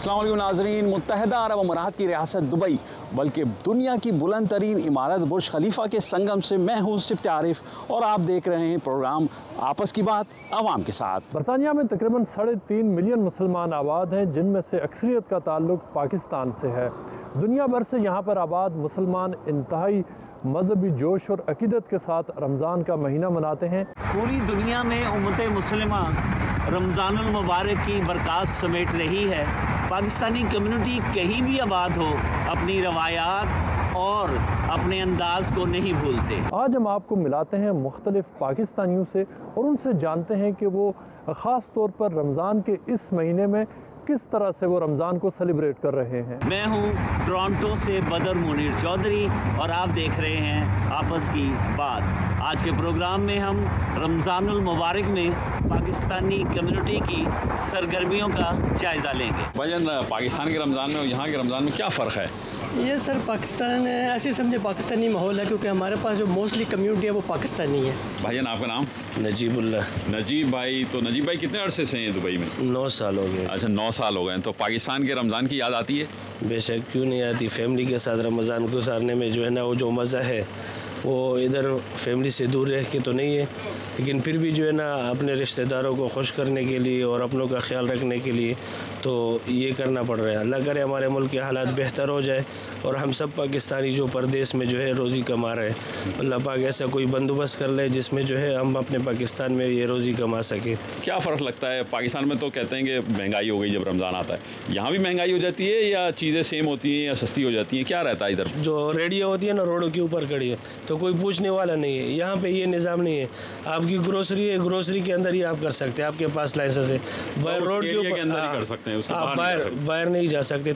अस्सलाम वालेकुम नाज़रीन। मुत्तहिदा अरब अमारात की रियासत दुबई बल्कि दुनिया की बुलंद तरीन इमारत बुर्ज खलीफा के संगम से मैं हूँ सिफ्त आरिफ और आप देख रहे हैं प्रोग्राम आपस की बात आवाम के साथ। बरतानिया में तकरीबन 3.5 मिलियन मुसलमान आबाद हैं, जिनमें से अक्सरियत का ताल्लुक पाकिस्तान से है। दुनिया भर से यहाँ पर आबाद मुसलमान इंतहाई मजहबी जोश और अकीदत के साथ रमज़ान का महीना मनाते हैं। पूरी दुनिया में उम्मत मुसलिमा रमज़ानुल मुबारक की बरक़ात समेट रही है। पाकिस्तानी कम्युनिटी कहीं भी आबाद हो अपनी रवायात और अपने अंदाज को नहीं भूलते। आज हम आपको मिलाते हैं मुख्तलिफ पाकिस्तानियों से और उनसे जानते हैं कि वो ख़ास तौर पर रमज़ान के इस महीने में किस तरह से वो रमज़ान को सेलिब्रेट कर रहे हैं। मैं हूँ टोरंटो से बदर मुनीर चौधरी और आप देख रहे हैं आपस की बात। आज के प्रोग्राम में हम रमज़ानुल मुबारक में पाकिस्तानी कम्युनिटी की सरगर्मियों का जायज़ा लेंगे। भाईजान, पाकिस्तान के रमज़ान में और यहाँ के रमज़ान में क्या फ़र्क है? ये सर पाकिस्तान ऐसे समझे पाकिस्तानी माहौल है, क्योंकि हमारे पास जो मोस्टली कम्युनिटी है वो पाकिस्तानी है। भाईजान, आपका नाम? नजीबुल्लाह। नजीब भाई, तो नजीब भाई कितने अरसे से हैं दुबई में? 9 साल हो गए। अच्छा, 9 साल हो गए। तो पाकिस्तान के रमज़ान की याद आती है? बेशक, क्यों नहीं आती। फैमिली के साथ रमज़ान गुजारने में जो है ना, वो जो मज़ा है वो इधर फैमिली से दूर रह के तो नहीं है, लेकिन फिर भी जो है ना अपने रिश्तेदारों को खुश करने के लिए और अपनों का ख्याल रखने के लिए तो ये करना पड़ रहा है। अल्लाह करे हमारे मुल्क के हालात बेहतर हो जाए और हम सब पाकिस्तानी जो परदेश में जो है रोज़ी कमा रहे हैं, अल्लाह पाक ऐसा कोई बंदोबस्त कर ले जिसमें जो है हम अपने पाकिस्तान में ये रोज़ी कमा सकें। क्या फ़र्क लगता है? पाकिस्तान में तो कहते हैं कि महंगाई हो गई जब रमज़ान आता है, यहाँ भी महंगाई हो जाती है या चीज़ें सेम होती हैं या सस्ती हो जाती हैं? क्या रहता है इधर? जो रेडियो होती है ना, रोडों के ऊपर खड़ी है तो कोई पूछने वाला नहीं है। यहाँ पे ये निज़ाम नहीं है। आपकी ग्रोसरी है, ग्रोसरी के अंदर ही आप कर सकते हैं, आपके पास लाइसेंस है। बाहर रोड के ऊपर अंदर ही कर सकते हैं, उसके बाहर नहीं जा सकते।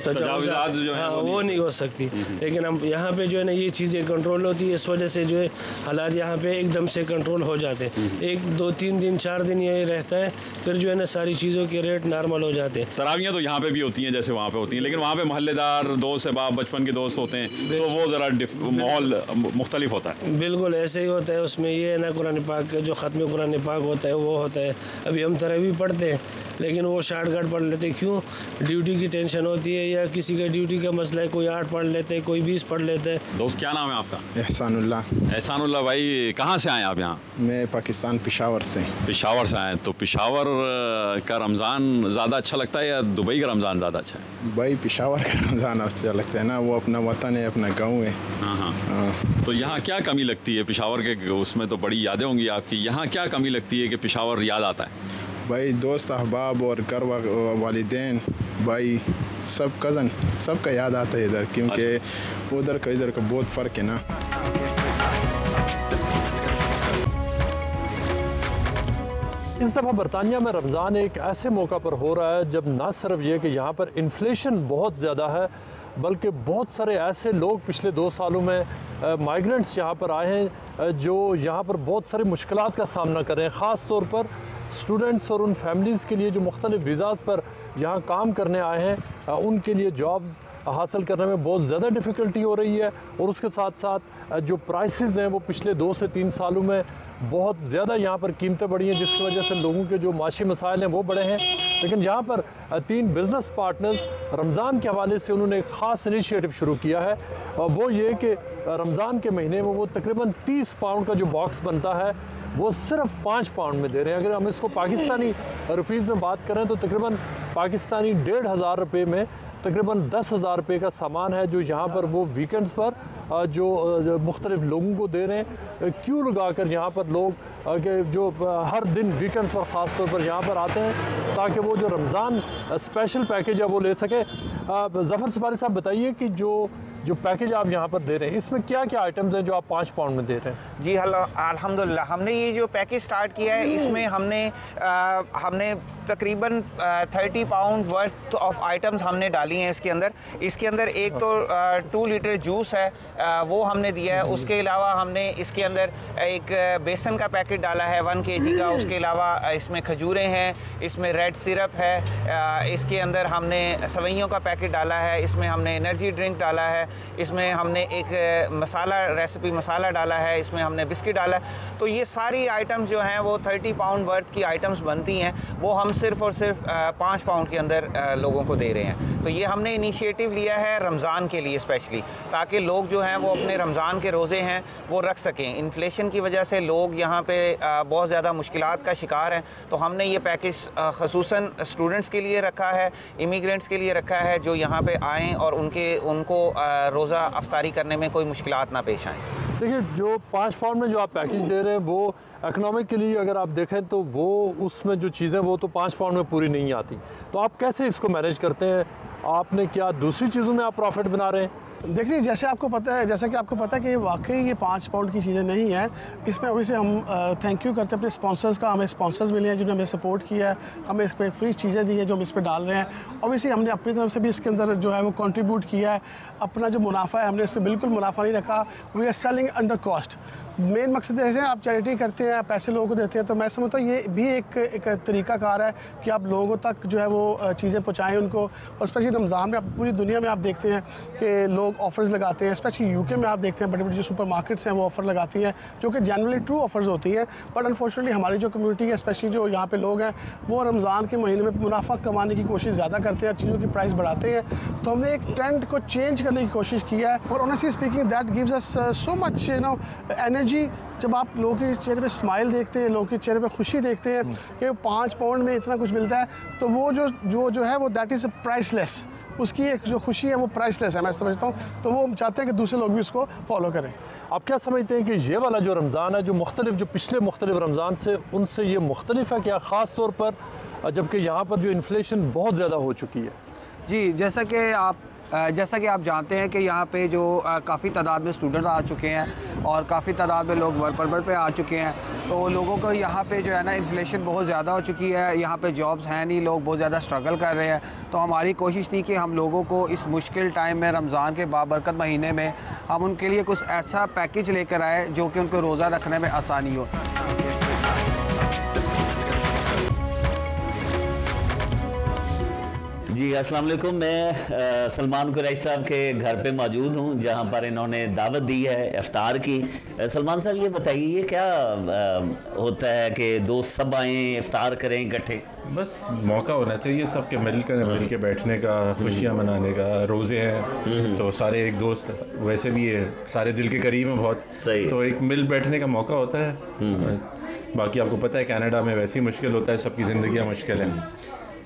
तजावुज़ात जो है वो नहीं हो सकती। लेकिन हम यहाँ पे जो है ना ये चीज़ें कंट्रोल होती है। इस वजह से जो है हालात यहाँ पे एकदम से कंट्रोल हो जाते हैं। 1, 2, 3 दिन 4 दिन ये रहता है, फिर जो है ना सारी चीज़ों के रेट नॉर्मल हो जाते हैं। तरावियाँ तो यहाँ पे भी होती हैं जैसे वहाँ पे होती हैं, लेकिन वहाँ पे मोहल्लेदार दोस्त अहबाब बचपन के दोस्त होते हैं तो वो ज़रा माहौल मुख्तलिफ होता है। बिल्कुल ऐसे ही होता है। उसमें ये है ना कुरान पाक जो ख़त्म कुरान पाक होता है वो होता है। अभी हम तरावी पढ़ते हैं लेकिन वो शॉर्टकट पढ़ लेते हैं। क्यों? ड्यूटी की टेंशन होती है या किसी का ड्यूटी का मसला है, कोई 8 पढ़ लेते हैं, कोई 20 पढ़ लेते हैं। दोस्त, क्या नाम है आपका? एहसानुल्लाह। एहसानुल्लाह भाई, कहाँ से आए आप यहाँ? मैं पाकिस्तान पेशावर से। पेशावर से आए। तो पेशावर का रमज़ान ज़्यादा अच्छा लगता है या दुबई का रमज़ान ज़्यादा अच्छा है? भाई पेशावर का रमज़ान अच्छा लगता है ना, वो अपना वतन है, अपना गाँव है। हाँ। तो यहाँ क्या कमी लगती है पेशावर के? उसमें तो बड़ी यादें होंगी आपकी। यहाँ क्या कमी लगती है कि पेशावर याद आता है? भाई दोस्त अहबाब और घर वालिदैन भाई सब कज़न सब का याद आता है इधर, क्योंकि उधर का इधर का बहुत फ़र्क है ना। इस दफ़ा बरतानिया में रमज़ान एक ऐसे मौका पर हो रहा है जब ना सिर्फ ये कि यहाँ पर इन्फ्लेशन बहुत ज़्यादा है, बल्कि बहुत सारे ऐसे लोग पिछले 2 सालों में माइग्रेंट्स यहाँ पर आए हैं जो यहाँ पर बहुत सारी मुश्किलात का सामना कर रहे हैं। ख़ास तौर पर स्टूडेंट्स और उन फैमिलीज़ के लिए जो मुख्तलिफ वीज़ाज़ पर यहाँ काम करने आए हैं, उनके लिए जॉब्स हासिल करने में बहुत ज़्यादा डिफ़िकल्टी हो रही है। और उसके साथ साथ जो प्राइसेस हैं वो पिछले 2 से 3 सालों में बहुत ज़्यादा यहाँ पर कीमतें बढ़ी हैं, जिसकी वजह से लोगों के जो माशी मसाइल हैं वो बढ़े हैं। लेकिन यहाँ पर 3 बिज़नेस पार्टनर्स रमज़ान के हवाले से उन्होंने एक ख़ास इनिशिएटिव शुरू किया है, और वो ये कि रमज़ान के महीने में वो तकरीबन 30 पाउंड का जो बॉक्स बनता है वो सिर्फ 5 पाउंड में दे रहे हैं। अगर हम इसको पाकिस्तानी रुपीज़ में बात करें तो तकरीबन पाकिस्तानी 1,500 रुपये में तकरीबन 10,000 रुपये का सामान है, जो यहाँ पर वो वीकेंड्स पर जो मुख्तलिफ लोगों को दे रहे हैं। क्यों लगा कर यहाँ पर लोग जो हर दिन वीकेंड्स पर ख़ास तौर पर यहाँ पर आते हैं ताकि वो जो रमज़ान स्पेशल पैकेज है वो ले सके। ज़फ़र सफारी साहब, बताइए कि जो पैकेज आप यहाँ पर दे रहे हैं इसमें क्या क्या आइटम्स हैं जो आप 5 पाउंड में दे रहे हैं? जी अल्हम्दुलिल्लाह, हमने ये जो पैकेज स्टार्ट किया है इसमें हमने तकरीबन 30 पाउंड वर्थ ऑफ आइटम्स हमने डाली हैं इसके अंदर एक तो 2 लीटर जूस है वो हमने दिया है। उसके अलावा हमने इसके अंदर एक बेसन का पैकेट डाला है 1 kg का। उसके अलावा इसमें खजूरें हैं, इसमें रेड सिरप है, इसके अंदर हमने सवैयों का पैकेट डाला है, इसमें हमने एनर्जी ड्रिंक डाला है, इसमें हमने एक रेसिपी मसाला डाला है, इसमें हमने बिस्किट डाला है। तो ये सारी आइटम्स जो हैं वो 30 पाउंड वर्थ की आइटम्स बनती हैं, वो हम सिर्फ़ और सिर्फ 5 पाउंड के अंदर लोगों को दे रहे हैं। तो ये हमने इनिशिएटिव लिया है रमज़ान के लिए स्पेशली, ताकि लोग जो हैं वो अपने रमज़ान के रोज़े हैं वो रख सकें। इन्फ्लेशन की वजह से लोग यहाँ पे बहुत ज़्यादा मुश्किलात का शिकार हैं, तो हमने ये पैकेज ख़ुसूसन स्टूडेंट्स के लिए रखा है, इमिग्रेंट्स के लिए रखा है, जो यहाँ पे आएँ और उनको रोज़ा अफ्तारी करने में कोई मुश्किलात ना पेश आएँ। देखिए, जो 5 पाउंड में जो आप पैकेज दे रहे हैं वो इकोनॉमिकली अगर आप देखें तो वो उसमें जो चीज़ें वो तो 5 पाउंड में पूरी नहीं आती, तो आप कैसे इसको मैनेज करते हैं? आपने क्या दूसरी चीज़ों में आप प्रॉफिट बना रहे हैं? देखिए, जैसा कि आपको पता है कि वाकई ये 5 पाउंड की चीज़ें नहीं हैं। इसमें अभी से हम थैंक यू करते हैं अपने स्पॉन्सर्स का। हमें स्पॉन्सर्स मिले हैं जिन्होंने हमें सपोर्ट किया है, हमें इस पर फ्री चीज़ें दी हैं जो हम इस पर डाल रहे हैं। ऑब्वियसली हमने अपनी तरफ से भी इसके अंदर जो है वो कंट्रीब्यूट किया है। अपना जो मुनाफा है हमने इसमें बिल्कुल मुनाफा नहीं रखा। We are selling under cost. Main मकसद ऐसे आप चैरिटी करते हैं, पैसे लोगों को देते हैं, तो मैं समझता हूँ ये भी एक तरीक़ाकार है कि आप लोगों तक जो है वो चीज़ें पहुँचाएँ उनको। और स्पेशली रमज़ान में पूरी दुनिया में आप देखते हैं कि लोग ऑफ़र्स लगाते हैं, स्पेशली यूके में आप देखते हैं बड़ी बड़ी जो सुपर मार्केट्स हैं वो ऑफ़र लगाती हैं, जो कि जनरली ट्रू ऑफ़र्स होती हैं। बट अनफॉर्चुनेटली हमारी जो कम्युनिटी है, स्पेशली जो यहाँ पे लोग हैं, वो रमज़ान के महीने में मुनाफा कमाने की कोशिश ज़्यादा करते हैं, चीज़ों की प्राइस बढ़ाते हैं। तो हमने एक ट्रेंड को चेंज करने की कोशिश की है, और honestly speaking that gives us so much energy. जब आप लोगों के चेहरे पे स्माइल देखते हैं, लोगों के चेहरे पे खुशी देखते हैं कि 5 पाउंड में इतना कुछ मिलता है, तो वो जो है वो दैट इज़ प्राइसलेस। उसकी एक जो खुशी है वो प्राइसलेस है, मैं समझता हूँ। तो वो चाहते हैं कि दूसरे लोग भी उसको फॉलो करें। आप क्या समझते हैं कि ये वाला जो रमज़ान है, जो पिछले मुख्तलिफ रमज़ान से उनसे ये मुख्तलिफ है क्या, ख़ास तौर पर जबकि यहाँ पर जो इन्फ्लेशन बहुत ज़्यादा हो चुकी है? जी, जैसा कि आप जानते हैं कि यहाँ पे जो काफ़ी तादाद में स्टूडेंट आ चुके हैं और काफ़ी तादाद में लोग वर्क परमिट पे आ चुके हैं, तो लोगों को यहाँ पे जो है ना इन्फ्लेशन बहुत ज़्यादा हो चुकी है। यहाँ पे जॉब्स हैं नहीं, लोग बहुत ज़्यादा स्ट्रगल कर रहे हैं। तो हमारी कोशिश थी कि हम लोगों को इस मुश्किल टाइम में, रमज़ान के बाबरकत महीने में, हम उनके लिए कुछ ऐसा पैकेज लेकर आए जो कि उनको रोज़ा रखने में आसानी हो। जी, अस्सलाम वालेकुम। मैं सलमान कुरैशी साहब के घर पे मौजूद हूँ, जहाँ पर इन्होंने दावत दी है इफ्तार की। सलमान साहब, ये बताइए, ये क्या होता है कि दोस्त सब आएँ इफ्तार करें इकट्ठे? बस मौका होना चाहिए सबके मिल के बैठने का, खुशियाँ मनाने का। रोज़े हैं तो सारे एक दोस्त, वैसे भी ये सारे दिल के करीब हैं बहुत, सही, तो एक मिल बैठने का मौका होता है। बाकी आपको पता है कनाडा में वैसे ही मुश्किल होता है, सबकी ज़िंदगियाँ मुश्किल हैं,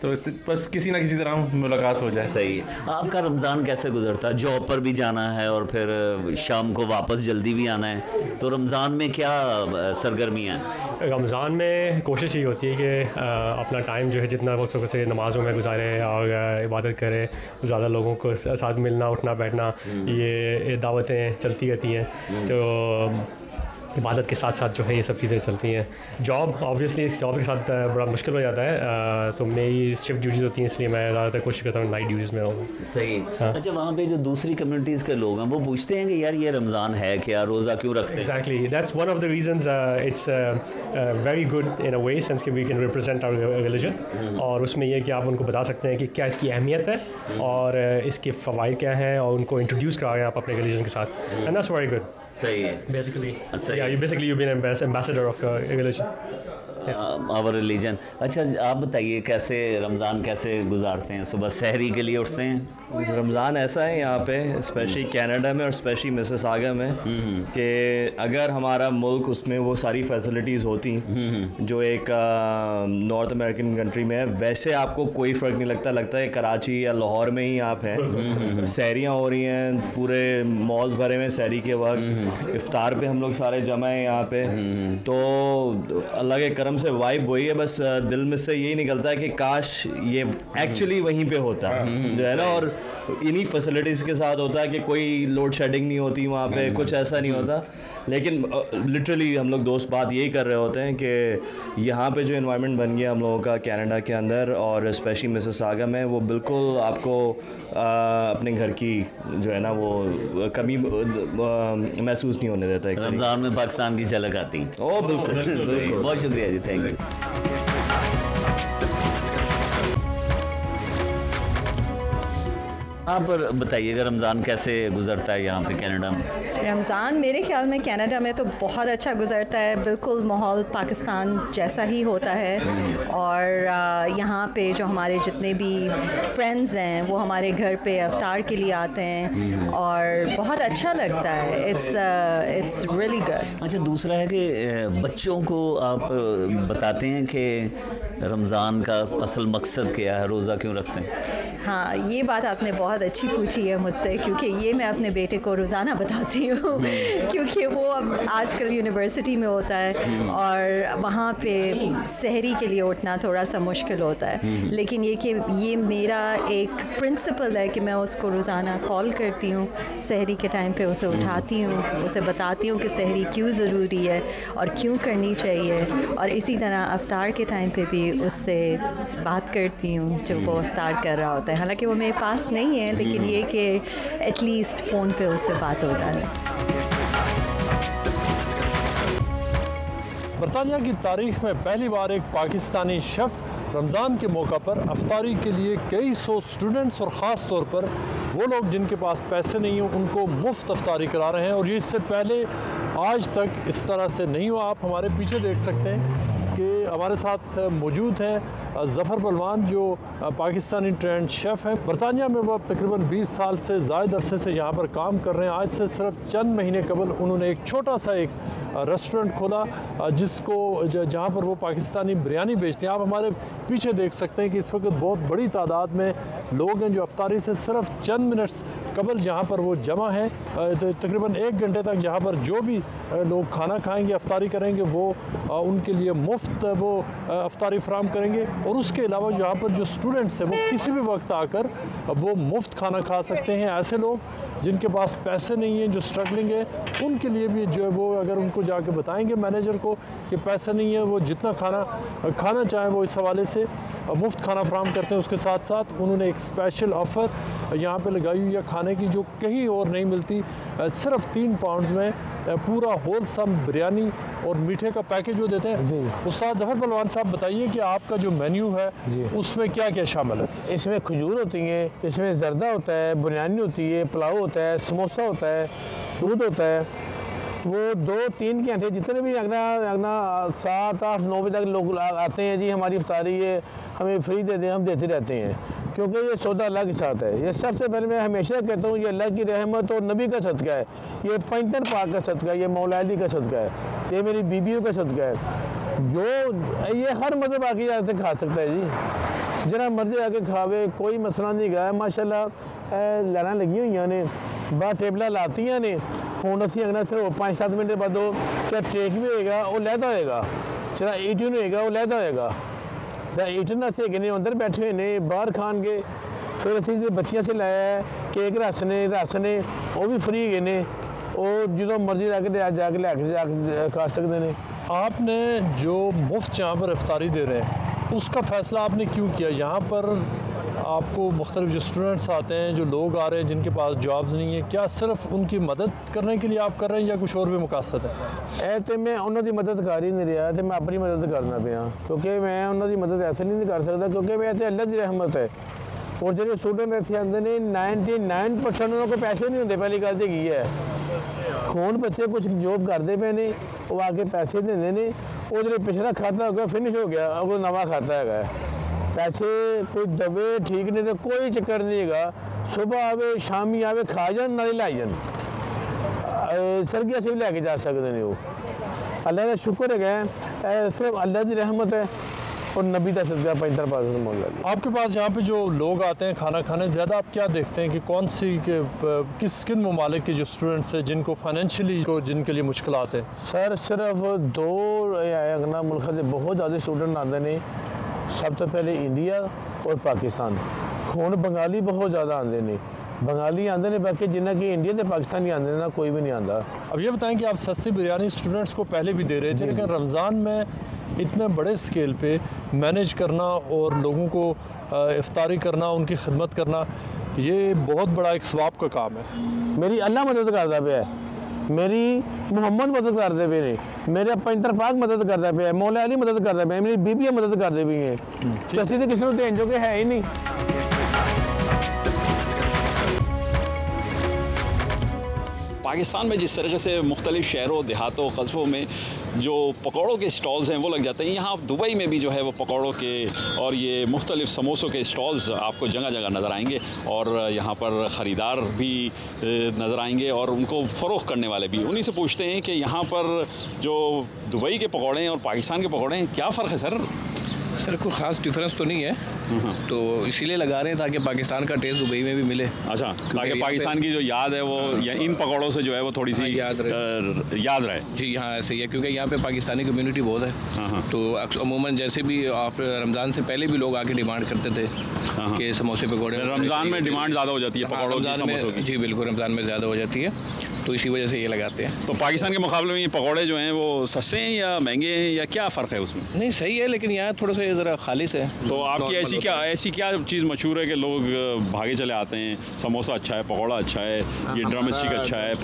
तो बस किसी ना किसी तरह मुलाकात हो जाए। सही है। आपका रमज़ान कैसे गुजरता है? जॉब पर भी जाना है और फिर शाम को वापस जल्दी भी आना है, तो रमज़ान में क्या सरगर्मियाँ हैं? रमज़ान में कोशिश ये होती है कि अपना टाइम जो है जितना वक्त से नमाज़ों में गुजारें और इबादत करें, ज़्यादा लोगों को साथ मिलना, उठना बैठना, ये दावतें चलती रहती हैं। तो इबादत के साथ साथ जो है ये सब चीज़ें चलती हैं। जॉब ऑब्वियसली इस जॉब के साथ बड़ा मुश्किल हो जाता है, तो मेरी शिफ्ट ड्यूटीज़ होती हैं, इसलिए मैं ज़्यादातर कोशिश करता हूँ नाइट ड्यूटीज़ में रहूँ। सही। हाँ। अच्छा, वहाँ पे जो दूसरी कम्युनिटीज़ के लोग हैं वो पूछते हैं कि यार ये रमज़ान है क्या, रोज़ा क्यों रखते हैं? Exactly, that's one of the reasons. It's very good in a way, sense कि we can represent our religion, और उसमें यह कि आप उनको बता सकते हैं कि क्या इसकी अहमियत है और इसके फ़वाइद क्या हैं, और उनको इंट्रोड्यूस करा रहे हैं आप अपने रिलीजन के साथ, एंड दैट्स वेरी गुड। सही है। Basically, you've been an ambassador of your religion. Our religion. अच्छा, आप बताइए कैसे रमज़ान कैसे गुजारते हैं? सुबह सहरी के लिए उठते हैं? रमज़ान ऐसा है यहाँ पे, स्पेशली कनाडा में और स्पेशली मिसिसागा में, कि अगर हमारा मुल्क उसमें वो सारी फैसिलिटीज़ होती जो एक नॉर्थ अमेरिकन कंट्री में है, वैसे आपको कोई फ़र्क नहीं लगता है कराची या लाहौर में ही आप हैं। सहरियाँ हो रही हैं, पूरे मॉल्स भरे में सहरी के वक्त, इफ्तार पे हम लोग सारे जमा हैं यहाँ पे। तो अल्लाह के करम से वाइब वही है, बस दिल में से यही निकलता है कि काश ये एक्चुअली वहीं पे होता जो है ना, और इन्हीं फैसिलिटीज़ के साथ होता है कि कोई लोड शेडिंग नहीं होती वहाँ पे, कुछ ऐसा नहीं होता। लेकिन लिटरली हम लोग दोस्त बात यही कर रहे होते हैं कि यहाँ पे जो एनवायरनमेंट बन गया हम लोगों का कनाडा के अंदर और स्पेशली मिसिसागा में, वो बिल्कुल आपको अपने घर की जो है ना वो कमी महसूस नहीं होने देता। रमज़ान में पाकिस्तान की झलक आती है। ओ बिल्कुल। बहुत शुक्रिया जी, थैंक यू। आप बताइएगा रमज़ान कैसे गुजरता है यहाँ पे कनाडा में? रमज़ान मेरे ख्याल में कनाडा में तो बहुत अच्छा गुजरता है, बिल्कुल माहौल पाकिस्तान जैसा ही होता है। और यहाँ पे जो हमारे जितने भी फ्रेंड्स हैं वो हमारे घर पे इफ्तार के लिए आते हैं और बहुत अच्छा लगता है। It's really good. अच्छा, दूसरा है कि बच्चों को आप बताते हैं कि रमज़ान का असल मकसद क्या है, रोज़ा क्यों रखते हैं? हाँ, ये बात आपने बहुत अच्छी पूछी है मुझसे, क्योंकि ये मैं अपने बेटे को रोज़ाना बताती हूँ क्योंकि वो अब आजकल यूनिवर्सिटी में होता है और वहाँ पे सहरी के लिए उठना थोड़ा सा मुश्किल होता है। लेकिन ये मेरा एक प्रिंसिपल है कि मैं उसको रोज़ाना कॉल करती हूँ, सहरी के टाइम पे उसे उठाती हूँ, उसे बताती हूँ कि सहरी क्यों ज़रूरी है और क्यों करनी चाहिए। और इसी तरह अफ्तार के टाइम पे भी उससे बात करती हूँ जब वो अफ्तार कर रहा होता है। हालांकि वो मेरे पास नहीं है, लेकिन ये कि एटलीस्ट फ़ोन पे उससे बात हो जाए। बरतानिया की तारीख में पहली बार एक पाकिस्तानी शेफ़ रमज़ान के मौका पर अफ्तारी के लिए कई सौ स्टूडेंट्स और ख़ास तौर पर वो लोग जिनके पास पैसे नहीं हैं उनको मुफ्त अफ्तारी करा रहे हैं। और ये इससे पहले आज तक इस तरह से नहीं हुआ। आप हमारे पीछे देख सकते हैं कि हमारे साथ मौजूद हैं ज़फ़र बलवान, जो पाकिस्तानी ट्रेंड शेफ़ हैं। बरतानिया में वो अब तकरीबन 20 साल से ज़ायद अरसे से यहाँ पर काम कर रहे हैं। आज से सिर्फ चंद महीने कबल उन्होंने एक छोटा सा एक रेस्टोरेंट खोला जिसको जहाँ पर वो पाकिस्तानी बिरयानी बेचते हैं। आप हमारे पीछे देख सकते हैं कि इस वक्त बहुत बड़ी तादाद में लोग हैं जो अफ्तारी से सिर्फ चंद मिनट्स कबल जहाँ पर वो जमा हैं। तकरीबन 1 घंटे तक जहाँ पर जो भी लोग खाना खाएंगे, अफ्तारी करेंगे, वो उनके लिए मुफ्त वो अफ्तारी फराम करेंगे। और उसके अलावा यहाँ पर जो स्टूडेंट्स हैं वो किसी भी वक्त आकर वो मुफ्त खाना खा सकते हैं। ऐसे लोग जिनके पास पैसे नहीं हैं, जो स्ट्रगलिंग है, उनके लिए भी जो है वो अगर उनको जाके बताएंगे मैनेजर को कि पैसे नहीं है, वो जितना खाना चाहें वो इस हवाले से मुफ्त खाना फराम करते हैं। उसके साथ साथ उन्होंने एक स्पेशल ऑफ़र यहाँ पे लगाई हुई है खाने की जो कहीं और नहीं मिलती। सिर्फ 3 पाउंड्स में पूरा होलसम बिरयानी और मीठे का पैकेज वो देते हैं। उस्ताद ज़फ़र बलवान साहब, बताइए कि आपका जो मेन्यू है उसमें क्या क्या शामिल है? इसमें खजूर होती है, इसमें जर्दा होता है, बिरयानी होती है, पुलाव होता है, समोसा होता है, दूध होता है। वो 2-3 घंटे जितने भी अगना 7, 8, 9 बजे तक लोग आते हैं जी, हमारी इफ्तारी है, हमें फ्री दे दें, हम देते रहते हैं क्योंकि ये सौदा अल्लाह के साथ है। ये सबसे पहले मैं हमेशा कहता हूँ ये अल्लाह की रहमत और नबी का सदका है, ये पैंतर पाक का सदका है, ये मौला अली का सदका है, ये मेरी बीबियों का सदका है। जो ये हर मज़हब आके जाके खा सकता है जी, जरा मर्जी आके खावे, कोई मसला नहीं गया। माशाल्लाह लैना लगी हुई ने, बाहर टेबल लातियाँ ने। हूँ असी अगना सिर्फ 5-7 मिनट बाद क्या टेक भी होएगा वो लहदा होएगा, जरा ईटन होएगा वो लहदा होएगा। ईटन अस है अंदर बैठे हुए ने, बाहर खान गए। फिर असी बच्चियां से लाया है केक रस ने वो भी फ्री गए ने, और जो मर्जी जाके लैके खा सकते हैं। आपने जो मुफ्त यहाँ पर इफ्तारी दे रहे हैं उसका फ़ैसला आपने क्यों किया? यहाँ पर आपको मुख्तलिफ जो स्टूडेंट्स आते हैं, जो लोग आ रहे हैं जिनके पास जॉब्स नहीं है, क्या सिर्फ उनकी मदद करने के लिए आप कर रहे हैं या कुछ और भी मकसद है? तो मैं उन्होंने मदद कर ही नहीं रहा, तो मैं अपनी मदद करना पाया, क्योंकि मैं उन्होंने मदद ऐसे नहीं कर सकता, क्योंकि मैं इतने अल्लाह की रहमत है। और जो स्टूडेंट इतने आते हैं 99% उन्होंने पैसे नहीं होंगे। पहली गल तो की है खून बच्चे कुछ जॉब करते पे ने, वो आके पैसे देंगे ने, वो जो पिछला खाता हो गया फिनिश हो गया, अब नवा खाता है। पैसे कोई दबे ठीक नहीं तो कोई चक्कर नहीं है, सुबह आवे शामी आवे खा जान नाले लाई जान, सरगिया से भी लैके जा सकते हैं। वो अल्लाह का शुक्र है, सिर्फ अल्लाह की रहमत है और नबी का सदका पैंतर पास मौला। आपके पास यहाँ पे जो लोग आते हैं खाना खाने, ज़्यादा आप क्या देखते हैं कि कौन सी किन ममालिक के जो स्टूडेंट्स हैं जिनको फाइनेंशियली जिनके लिए मुश्किल आते हैं? सर सिर्फ 2 मुल्क से बहुत ज़्यादा स्टूडेंट आते हैं। सब तो पहले इंडिया और पाकिस्तान। हुण बंगाली बहुत ज़्यादा आते हैं, बंगाली आते हैं, बाकी जिन्ना कि इंडिया से पाकिस्तानी आते हैं ना, कोई भी नहीं आता। अब ये बताएं कि आप सस्ती बिरयानी स्टूडेंट्स को पहले भी दे रहे थे, लेकिन रमज़ान में इतने बड़े स्केल पे मैनेज करना और लोगों को इफ्तारी करना, उनकी खिदमत करना, ये बहुत बड़ा एक सवाब का काम है। मेरी अल्लाह मदद करता पे है, मेरी मोहम्मद मदद करते पे ने, मेरे पैंतर पाक मदद करता पे है, मौला अली मदद करता पे है, मेरी बीबियाँ मदद करते भी हैं। तो किसी को देन जो कि है ही नहीं। पाकिस्तान में जिस तरीके से मुख्तलिफ़ शहरों देहातों कस्बों में जो पकौड़ों के स्टॉल्स हैं वो लग जाते हैं, यहाँ दुबई में भी जो है वो पकौड़ों के और ये मुख्तलिफ़ समोसों के स्टॉल्स आपको जगह जगह नज़र आएंगे और यहाँ पर ख़रीदार भी नज़र आएंगे और उनको फ़रोख्त करने वाले भी। उन्हीं से पूछते हैं कि यहाँ पर जो दुबई के पकौड़े हैं और पाकिस्तान के पकौड़े हैं, क्या फ़र्क है सर? सर कोई ख़ास डिफरेंस तो नहीं है, तो इसीलिए लगा रहे हैं ताकि पाकिस्तान का टेस्ट दुबई में भी मिले। अच्छा, ताकि पाकिस्तान की जो याद है वो या इन पकौड़ों से जो है वो थोड़ी सी याद रहे। जी हाँ, ऐसे ही है क्योंकि यहाँ पे पाकिस्तानी कम्युनिटी बहुत है, तो अमूमन जैसे भी रमज़ान से पहले भी लोग आके डिमांड करते थे कि समोसे पकौड़े। रमज़ान में डिमांड ज़्यादा हो जाती है पकौड़ों की, समोसों की। जी बिल्कुल, रमज़ान में ज़्यादा हो जाती है, तो इसी वजह से ये लगाते हैं। तो पाकिस्तान के मुकाबले में ये पकौड़े जो हैं वो सस्ते हैं या महंगे हैं या क्या फ़र्क है उसमें? नहीं सही है, लेकिन यहाँ थोड़ा सा ज़रा खालिस है। तो आपकी ऐसी क्या चीज़ मशहूर है कि लोग भागे चले आते हैं? समोसा अच्छा है, पकौड़ा अच्छा है, ये ड्रम स्टिक अच्छा है,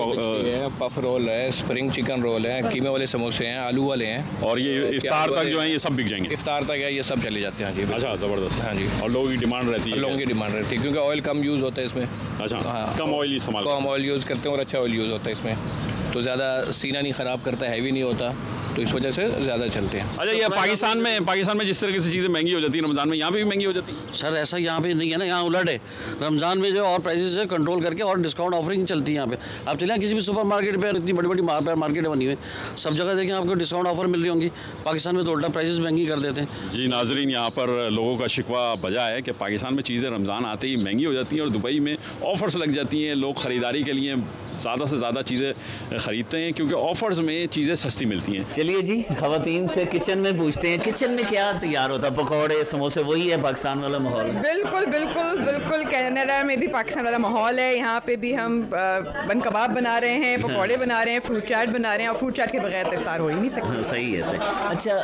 पफ रोल है, स्प्रिंग चिकन रोल है, कीमे वाले समोसे हैं, आलू वाले हैं, और ये इफ्तार तक जो है ये सब बिक जाएंगे। इफ्तार तक है, ये सब चले जाते हैं। जी अच्छा, ज़बरदस्त। हाँ जी, और लोगों की डिमांड रहती है? लोगों की डिमांड रहती है क्योंकि ऑयल कम यूज़ होता है इसमें। अच्छा, कम ऑयल इस्तेमाल, कम ऑयल यूज़ करते हैं और अच्छा ऑयल यूज़ होता है इसमें, तो ज़्यादा सीना नहीं ख़राब करता, हैवी नहीं होता, तो इस वजह से ज़्यादा चलते हैं। अच्छा, ये पाकिस्तान में जिस तरह से चीज़ें महंगी हो जाती है रमज़ान में, यहाँ पे भी महंगी हो जाती है? सर ऐसा यहाँ पे नहीं है ना, यहाँ उलट है। रमज़ान में जो और प्राइसेस है कंट्रोल करके और डिस्काउंट ऑफरिंग चलती है यहाँ पे। आप चलिए किसी भी सुपर मार्केट पे, इतनी बड़ी बड़ी मार्केट बनी हुई, सब जगह देखें आपको डिस्काउंट ऑफर मिल रही होंगी। पाकिस्तान में तो उल्टा प्राइसेस महंगी कर देते हैं। जी नाज़रीन, यहाँ पर लोगों का शिकवा बजा है कि पाकिस्तान में चीज़ें रमज़ान आते ही महंगी हो जाती हैं और दुबई में ऑफ़र्स लग जाती हैं। लोग ख़रीदारी के लिए ज़्यादा से ज़्यादा चीज़ें ख़रीदते हैं क्योंकि ऑफ़र्स में चीज़ें सस्ती मिलती हैं। चलिए जी, ख़वातीन से किचन में पूछते हैं, किचन में क्या तैयार होता है? पकौड़े, समोसे, वही है पाकिस्तान वाला माहौल? बिल्कुल बिल्कुल बिल्कुल, कनाडा में भी पाकिस्तान वाला माहौल है। यहाँ पे भी हम बन कबाब बना रहे हैं, पकौड़े बना रहे हैं, फ्रूट चाट बना रहे हैं, और फ्रूट चाट के बगैर तो इफ्तार हो ही नहीं सकता। सही है, सही। अच्छा,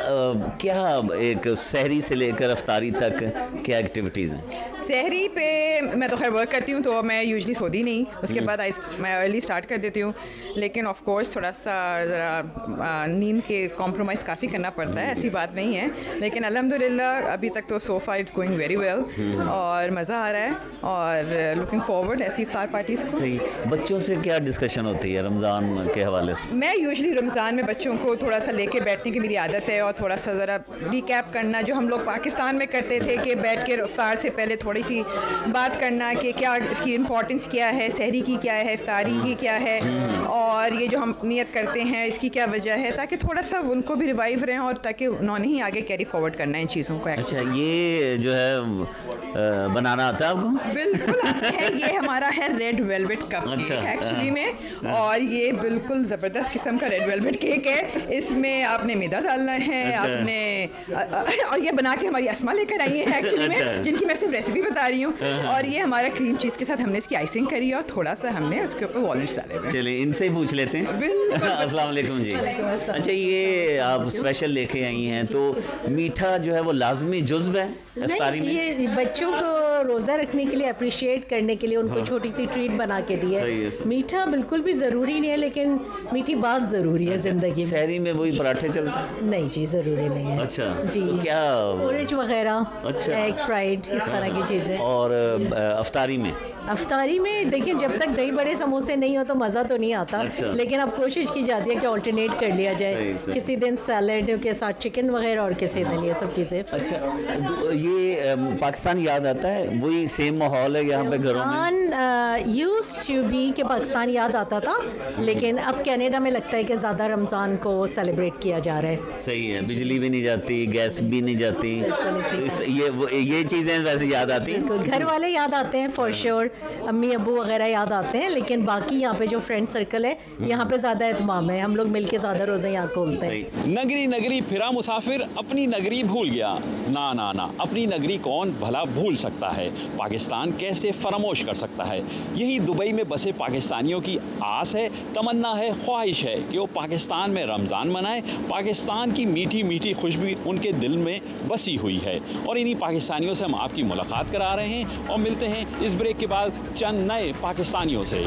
क्या एक सहरी से लेकर अफ्तारी तक क्या एक्टिविटीज़ हैं? सहरी पे मैं तो खैर वर्क करती हूँ, तो मैं यूजली सोती नहीं, उसके बाद मैं अर्ली स्टार्ट कर देती हूँ, लेकिन ऑफ कोर्स थोड़ा सा ज़रा नींद के कॉम्प्रोमाइज़ काफ़ी करना पड़ता है, ऐसी बात नहीं है, लेकिन अल्हम्दुलिल्लाह अभी तक तो so far it's going very well और मज़ा आ रहा है और लुकिंग फॉरवर्ड ऐसी इफ्तार पार्टीज़ को। सही। बच्चों से क्या डिस्कशन होती है रमज़ान के हवाले से? मैं यूजली रमज़ान में बच्चों को थोड़ा सा लेके बैठने की मेरी आदत है और थोड़ा सा ज़रा रिकैप करना, जो हम लोग पाकिस्तान में करते थे कि बैठ के इफ्तार से पहले थोड़ी सी बात करना कि क्या इसकी इम्पोर्टेंस क्या है, सहरी की क्या है, इफ्तारी की क्या है, और ये जो हम नियत करते हैं इसकी क्या वजह है, ताकि थोड़ा सा उनको भी रिवाइव रहें और ताकि उन्होंने ही आगे कैरी फॉरवर्ड करना है इन चीज़ों को। अच्छा, ये जो है बनाना आता है आपको? बिल्कुल आता है। ये हमारा है red velvet cup cake actually में, और ये बिल्कुल ज़बरदस्त किस्म का रेड वेलवेट केक है। इसमें आपने मैदा डालना है, आपने और ये बना के हमारी अस्मा लेकर आई है एक्चुअली में, जिनकी मैं सिर्फ रेसिपी बता रही हूँ, और ये हमारा क्रीम चीज़ के साथ हमने इसकी आइसिंग करी और थोड़ा सा हमने उसके ऊपर वॉलनट्स डाले हुए। चलिए इनसे ही पूछ लेते हैं। अस्सलाम वालेकुम जी। अच्छा, ये आप स्पेशल लेके आई हैं, तो मीठा जो है वो लाजमी जुज़्व है इफ्तारी में? ये बच्चों को रोज़ा रखने के लिए, अप्रिशिएट करने के लिए उनको छोटी सी ट्रीट बना के दी है। मीठा बिल्कुल भी ज़रूरी नहीं है, लेकिन मीठी बात ज़रूरी है ज़िंदगी में। सहरी में वही पराठे चलते हैं? नहीं जी, ज़रूरी नहीं है। अच्छा जी, तो क्या पोरेज वगैरह, अच्छा, एग फ्राइड, इस तरह की चीज़ें। और अफ्तारी में? अफ्तारी में देखिए, जब तक दही बड़े समोसे नहीं हो तो मज़ा तो नहीं आता। अच्छा। लेकिन अब कोशिश की जाती है कि ऑल्टरनेट कर लिया जाए, किसी दिन सैलड के साथ चिकन वगैरह और किसी दिन ये सब चीज़ें। अच्छा, ये पाकिस्तान याद आता है? वही सेम माहौल है यहाँ पे घरों में? यूज्ड टू बी कि पाकिस्तान याद आता था, लेकिन अब कनाडा में लगता है कि ज़्यादा रमज़ान को सेलिब्रेट किया जा रहा है। सही है, बिजली भी नहीं जाती, गैस भी नहीं जाती, ये चीज़ें वैसे याद आती हैं। घर वाले याद आते हैं फॉर श्योर, अम्मी अब्बू वगैरह याद आते हैं, लेकिन बाकी यहाँ पे जो फ्रेंड सर्कल है यहाँ पे ज़्यादा एहतमाम है, हम लोग मिलके ज़्यादा रोज़े यहाँ खोलते हैं। नगरी नगरी फिरा मुसाफिर अपनी नगरी भूल गया। ना ना ना, अपनी नगरी कौन भला भूल सकता है, पाकिस्तान कैसे फरामोश कर सकता है। यही दुबई में बसे पाकिस्तानियों की आस है, तमन्ना है, ख्वाहिश है कि वो पाकिस्तान में रमज़ान मनाएं। पाकिस्तान की मीठी मीठी खुशबू उनके दिल में बसी हुई है, और इन्हीं पाकिस्तानियों से हम आपकी मुलाकात करा रहे हैं और मिलते हैं इस ब्रेक के बाद चंद नए पाकिस्तानियों से।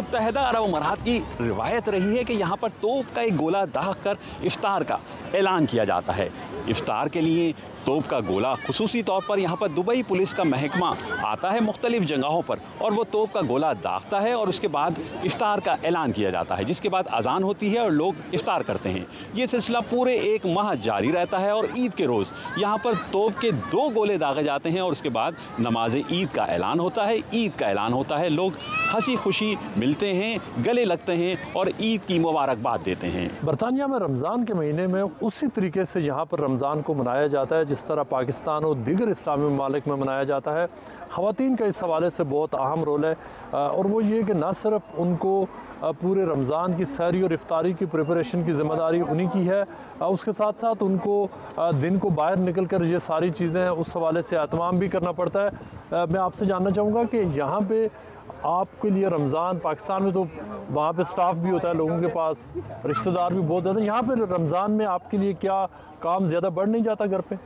मुत्तहदा अरब अमारात की रिवायत रही है कि यहाँ पर तोप का एक गोला दाग कर इफ्तार का ऐलान किया जाता है। इफ्तार के लिए तोप का गोला खुसूसी तौर पर यहाँ पर दुबई पुलिस का महकमा आता है मुख्तलिफ जगहों पर और वो तोप का गोला दागता है और उसके बाद इफ्तार का ऐलान किया जाता है, जिसके बाद अजान होती है और लोग इफ्तार करते हैं। ये सिलसिला पूरे एक माह जारी रहता है और ईद के रोज़ यहाँ पर तोप के 2 गोले दागे जाते हैं और उसके बाद नमाज ईद का ऐलान होता है। ईद का ऐलान होता है, लोग हंसी खुशी मिलते हैं, गले लगते हैं और ईद की मुबारकबाद देते हैं। बरतानिया में रमज़ान के महीने में उसी तरीके से यहाँ पर रमज़ान को मनाया जाता है जिस तरह पाकिस्तान और दीगर इस्लामी ममालिक में मनाया जाता है। ख़वातीन का इस हवाले से बहुत अहम रोल है और वो ये कि न सिर्फ उनको पूरे रमज़ान की सहरी और इफ्तारी की प्रिपरेशन की ज़िम्मेदारी उन्हीं की है, उसके साथ साथ उनको दिन को बाहर निकल कर ये सारी चीज़ें उस हवाले से एहतमाम भी करना पड़ता है। मैं आपसे जानना चाहूँगा कि यहाँ पे आपके लिए रमज़ान, पाकिस्तान में तो वहाँ पे स्टाफ भी होता है, लोगों के पास रिश्तेदार भी बहुत ज़्यादा, यहाँ पे रमज़ान में आपके लिए क्या काम ज़्यादा बढ़ नहीं जाता घर पे?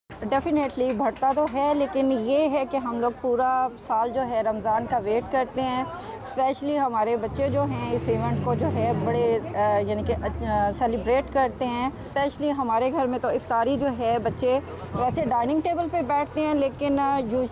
डेफ़िनेटली बढ़ता तो है, लेकिन ये है कि हम लोग पूरा साल जो है रमज़ान का वेट करते हैं। स्पेशली हमारे बच्चे जो हैं इस इवेंट को जो है बड़े यानी कि सेलिब्रेट करते हैं। स्पेशली हमारे घर में तो इफ्तारी जो है बच्चे वैसे डाइनिंग टेबल पे बैठते हैं, लेकिन जो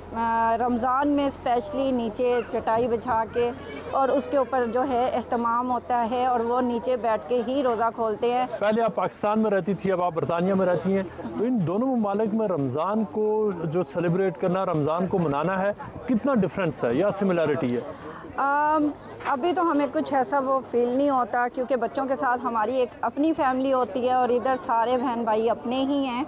रमज़ान में स्पेशली नीचे चटाई बिछा के और उसके ऊपर जो है एहतमाम होता है और वो नीचे बैठ के ही रोज़ा खोलते हैं। पहले आप पाकिस्तान में रहती थी, अब आप बरतानिया में रहती हैं, तो इन दोनों ममालिक में रमज़ान को जो सेलिब्रेट करना, रमज़ान को मनाना है, कितना डिफरेंस है या सिमिलरिटी है? अभी तो हमें कुछ ऐसा वो फील नहीं होता क्योंकि बच्चों के साथ हमारी एक अपनी फैमिली होती है और इधर सारे बहन भाई अपने ही हैं,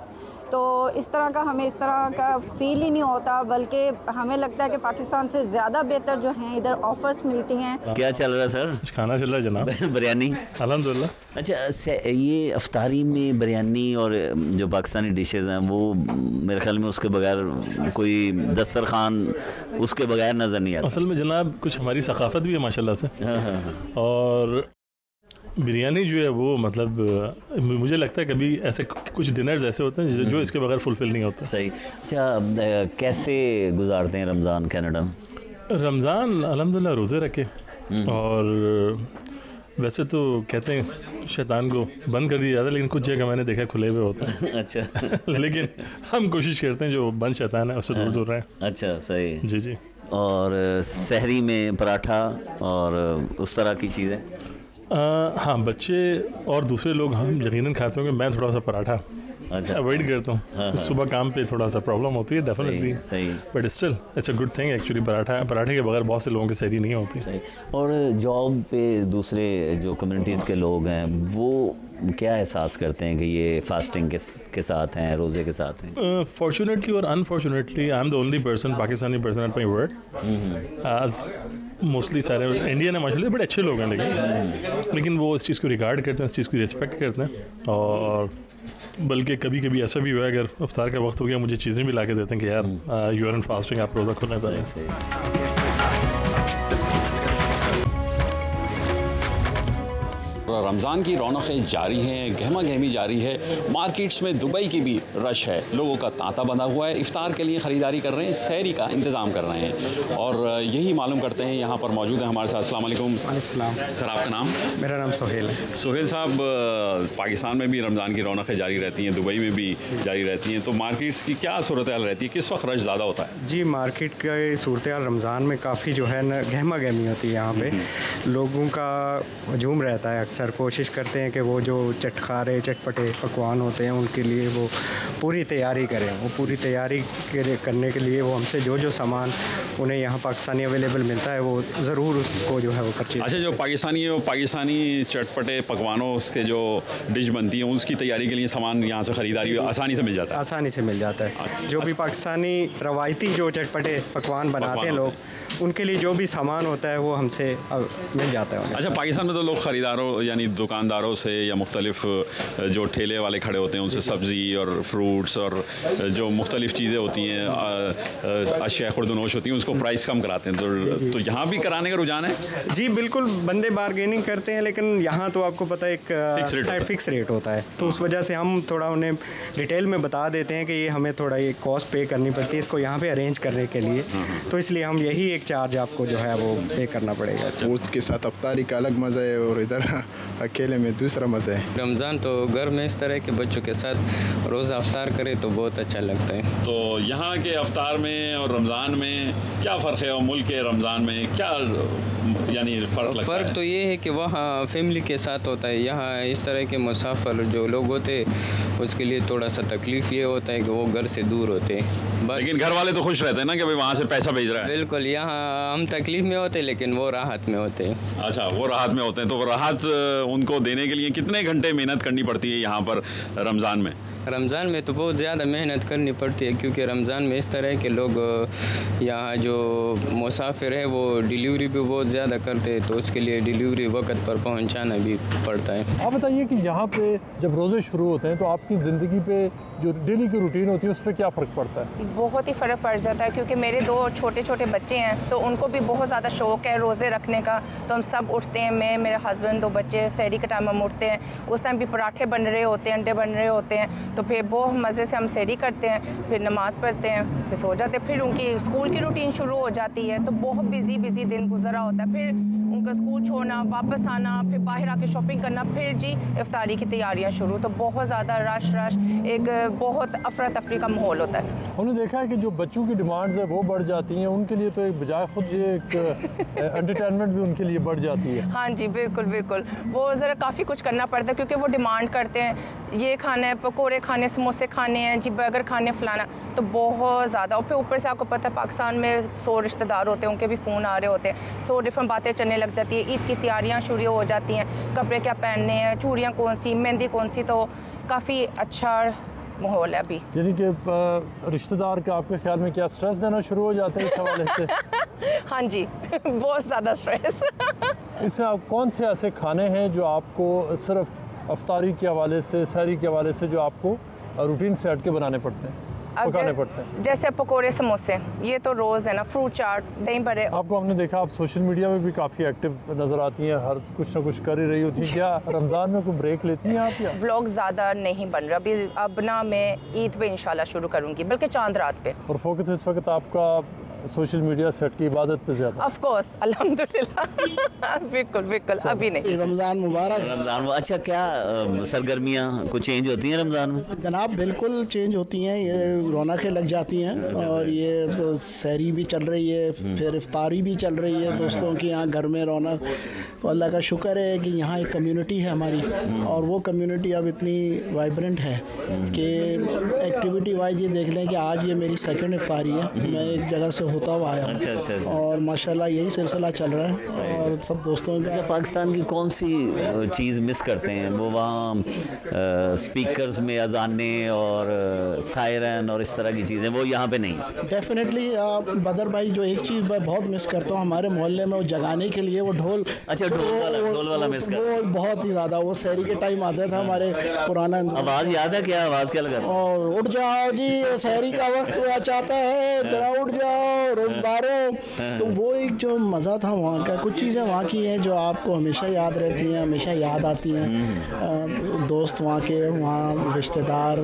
तो इस तरह का हमें इस तरह का फ़ील ही नहीं होता, बल्कि हमें लगता है कि पाकिस्तान से ज़्यादा बेहतर जो हैं इधर ऑफ़र्स मिलती हैं। क्या चल रहा है सर? खाना चल रहा है जनाब। बिरयानी अल्हम्दुलिल्लाह। अच्छा, ये अफ्तारी में बिरयानी और जो पाकिस्तानी डिशेज़ हैं वो मेरे ख्याल में उसके बगैर कोई दस्तरखान उसके बगैर नज़र नहीं आता। असल में जनाब कुछ हमारी सकाफ़त भी है माशाल्लाह से। हाँ। और बिरयानी जो है वो मतलब मुझे लगता है कभी ऐसे कुछ डिनर्स ऐसे होते हैं जो इसके बगैर फुलफिल नहीं होता। सही। अच्छा, कैसे गुजारते हैं रमज़ान कनाडा में? रमज़ान अल्हम्दुलिल्लाह रोज़े रखे और वैसे तो कहते हैं शैतान को बंद कर दिया जाता है, लेकिन कुछ जगह मैंने देखा खुले हुए होते हैं। अच्छा। लेकिन हम कोशिश करते हैं जो बंद शैतान है उससे दूर दूर रहें। अच्छा, सही। जी जी। और सहरी में पराठा और उस तरह की चीज़ें? हाँ, बच्चे और दूसरे लोग हम यकीनन खाते होंगे, मैं थोड़ा सा पराठा अवॉइड करता हूँ। हाँ। सुबह काम पे थोड़ा सा प्रॉब्लम होती है definitely, but still it's a good thing actually. पराठे के बगैर बहुत से लोगों की सहरी नहीं होती। सही। और जॉब पे दूसरे जो कम्युनिटीज़ के लोग हैं वो क्या एहसास करते हैं कि ये फास्टिंग के साथ हैं, रोज़े के साथ हैं? फॉर्चुनेटली और unfortunately I am the only person, Pakistani person at my work. आज मोस्टली सारे इंडियन है माशाल्लाह, बड़े अच्छे लोग हैं, लेकिन वो इस चीज़ को रिगार्ड करते हैं, इस चीज़ को रिस्पेक्ट करते हैं। और बल्कि कभी कभी ऐसा भी हुआ है अगर इफ्तार का वक्त हो गया मुझे चीज़ें भी ला के देते हैं कि यार यू आर इन फास्टिंग, आप रोज़ा खोलना चाहिए। रमज़ान की रौनकें जारी हैं, गहमा गहमी जारी है। मार्केट्स में दुबई की भी रश है, लोगों का तांता बंधा हुआ है, इफ्तार के लिए ख़रीदारी कर रहे हैं, सहरी का इंतज़ाम कर रहे हैं और यही मालूम करते हैं यहाँ पर मौजूद है हमारे साथ। अस्सलाम वालेकुम। सर, आपका नाम? मेरा नाम सोहेल है। सोहेल साहब, पाकिस्तान में भी रमज़ान की रौनकें जारी रहती हैं, दुबई में भी जारी रहती हैं, तो मार्केट्स की क्या सूरत हाल रहती है, किस वक्त रश ज़्यादा होता है? जी, मार्केट की सूरत हाल रमज़ान में काफ़ी जो है ना गहमा गहमी होती है। यहाँ पे लोगों का हजूम रहता है, अक्सर कोशिश करते हैं कि वो जो चटखारे चटपटे पकवान होते हैं उनके लिए वो पूरी तैयारी करें। वो पूरी तैयारी करने के लिए वो हमसे जो सामान उन्हें यहाँ पाकिस्तानी अवेलेबल मिलता है वो ज़रूर उसको जो है वो परचेज। अच्छा, जो पाकिस्तानी चटपटे पकवानों के जो डिश बनती है उसकी तैयारी के लिए सामान यहाँ से ख़रीदारी आसानी से मिल जाता है? आसानी से मिल जाता है। जो भी पाकिस्तानी रवायती जो चटपटे पकवान बनाते हैं लोग, उनके लिए जो भी सामान होता है वो हमसे मिल जाता है। अच्छा, पाकिस्तान में तो लोग ख़रीदारों यानी दुकानदारों से या मुख्तलिफ जो ठेले वाले खड़े होते हैं उनसे सब्ज़ी और फ्रूट्स और जो मुख्तलिफ चीज़ें होती हैं, अशिया खुर्दनोश होती हैं, उसको उसको प्राइस कम कराते हैं, तो यहाँ भी कराने का रुझान है? जी बिल्कुल, बंदे बार्गेनिंग करते हैं, लेकिन यहाँ तो आपको पता है एक फिक्स रेट होता है, तो उस वजह से हम थोड़ा उन्हें डिटेल में बता देते हैं कि ये हमें थोड़ा ये कॉस्ट पे करनी पड़ती है इसको यहाँ पे अरेंज करने के लिए, तो इसलिए हम यही एक चार्ज आपको जो है वो पे करना पड़ेगा। उसके साथ अफ्तारी का अलग मज़ा है और इधर अकेले में दूसरा मज़ा है। रमज़ान तो घर में इस तरह के बच्चों के साथ रोज़ा अफ्तार करे तो बहुत अच्छा लगता है। तो यहाँ के अफ्तार में और रमज़ान में क्या फ़र्क है, और मुल्क के रमज़ान में क्या यानी फ़र्क तो ये है कि वहाँ फैमिली के साथ होता है, यहाँ इस तरह के मुसाफिर जो लोग होते हैं उसके लिए थोड़ा सा तकलीफ़ ये होता है कि वो घर से दूर होते हैं, लेकिन घर वाले तो खुश रहते हैं ना कि भाई वहाँ से पैसा भेज रहा है। बिल्कुल, यहाँ हम तकलीफ़ में होते हैं लेकिन वो राहत में होते हैं। अच्छा, वो राहत में होते हैं, तो वो राहत उनको देने के लिए कितने घंटे मेहनत करनी पड़ती है यहाँ पर रमज़ान में? रमज़ान में तो बहुत ज़्यादा मेहनत करनी पड़ती है, क्योंकि रमज़ान में इस तरह के लोग यहाँ जो मुसाफिर है वो डिलीवरी भी बहुत ज़्यादा करते हैं, तो उसके लिए डिलीवरी वक्त पर पहुँचाना भी पड़ता है। आप बताइए कि यहाँ पे जब रोज़े शुरू होते हैं तो आपकी ज़िंदगी पे जो डेली की रूटीन होती है उस पर क्या फ़र्क पड़ता है? बहुत ही फ़र्क पड़ जाता है, क्योंकि मेरे 2 छोटे छोटे बच्चे हैं, तो उनको भी बहुत ज़्यादा शौक़ है रोज़े रखने का, तो हम सब उठते हैं, मैं, मेरे हस्बैंड, 2 बच्चे, सहरी के टाइम हम उठते हैं, उस टाइम भी पराठे बन रहे होते हैं, अंडे बन रहे होते हैं, तो फिर बहुत मज़े से हम सहरी करते हैं, फिर नमाज़ पढ़ते हैं, फिर सो जाते हैं, फिर उनकी स्कूल की रूटीन शुरू हो जाती है, तो बहुत बिज़ी दिन गुजरा होता है, फिर उनका स्कूल छोड़ना, वापस आना, फिर बाहर आके शॉपिंग करना, फिर जी इफ्तारी की तैयारियां शुरू, तो बहुत ज़्यादा रश एक बहुत अफरा तफरी का माहौल होता है। हमने देखा है कि जो बच्चों की डिमांड्स है वो बढ़ जाती हैं, उनके लिए तो एक बजाय खुद ये एक एंटरटेनमेंट भी उनके लिए बढ़ जाती है। हाँ जी, बिल्कुल बिल्कुल, वो ज़रा काफ़ी कुछ करना पड़ता है, क्योंकि वो डिमांड करते हैं, ये खाना है, पकोड़े खाने, समोसे खाने हैं जी, बर्गर खाने, फलाना, तो बहुत ज़्यादा। और फिर ऊपर से आपको पता है पाकिस्तान में 100 रिश्तेदार होते हैं, उनके भी फ़ोन आ रहे होते हैं, 100 डिफरेंट बातें चलने लग जाती है, ईद की तैयारियाँ शुरू हो जाती हैं, कपड़े क्या पहनने हैं, चूड़ियाँ कौन सी, मेहंदी कौन सी, तो काफ़ी अच्छा माहौल है अभी। यानी कि रिश्तेदार का आपके ख्याल में क्या स्ट्रेस देना शुरू हो जाता है इस हवाले से? हाँ जी, बहुत ज़्यादा स्ट्रेस। इसमें आप कौन से ऐसे खाने हैं जो आपको सिर्फ अफ्तारी के हवाले से, सहरी के हवाले से जो आपको रूटीन से हट के बनाने पड़ते हैं, पकाने पड़ते हैं? जैसे पकोड़े, समोसे, ये तो रोज़ है ना, फ्रूट चाट, दही बड़े। आपको हमने देखा आप सोशल मीडिया में भी काफ़ी एक्टिव नज़र आती हैं, हर कुछ ना कुछ कर ही रही होती हैं, क्या रमज़ान में कोई ब्रेक लेती हैं आप? या व्लॉग ज़्यादा नहीं बन रहा अभी, अब ना मैं ईद पे इंशाल्लाह शुरू करूँगी, बल्कि चांद रात पे। और फोकस इस वक्त आपका सोशल मीडिया सेट की इबादत पे ज़्यादा? ऑफ कोर्स, अल्हम्दुलिल्लाह। बिल्कुल बिल्कुल, अभी नहीं। रमज़ान मुबारक। रमज़ान अच्छा, क्या सरगर्मियाँ कुछ चेंज होती हैं रमज़ान में? जनाब बिल्कुल चेंज होती हैं, ये रौनकें लग जाती हैं, और ये सहरी भी चल रही है, फिर इफ्तारी भी चल रही है दोस्तों की यहाँ घर में रौनक, तो अल्लाह का शुक्र है कि यहाँ एक कम्युनिटी है हमारी, और वो कम्युनिटी अब इतनी वाइब्रेंट है कि एक्टिविटी वाइज ये देख लें कि आज ये मेरी सेकंड इफ्तारी है, मैं एक जगह से होता हुआ आया। अच्छा। और माशाल्लाह यही सिलसिला चल रहा है, और सब दोस्तों के। पाकिस्तान की कौन सी चीज़ मिस करते हैं? वो वहाँ स्पीकर्स में अजाने और सायरन और इस तरह की चीज़ें, वो यहाँ पे नहीं। डेफिनेटली बदर भाई, जो एक चीज़ मैं बहुत मिस करता हूँ हमारे मोहल्ले में, वो जगाने के लिए वो ढोल। अच्छा, ढोल वाला मिस करते हैं? वो बहुत ही ज़्यादा, वो सहरी के टाइम आता था हमारे पुराना। आवाज़ याद है क्या? आवाज़ क्या लगा? और उठ जाओ जी, सहरी का वक्त हुआ चाहता है, जरा उठ जाओ रोजदारों। तो वो एक जो मज़ा था वहाँ का, कुछ चीज़ें वहाँ की हैं जो आपको हमेशा याद रहती हैं, हमेशा याद आती हैं। दोस्त वहाँ के, वहाँ रिश्तेदार,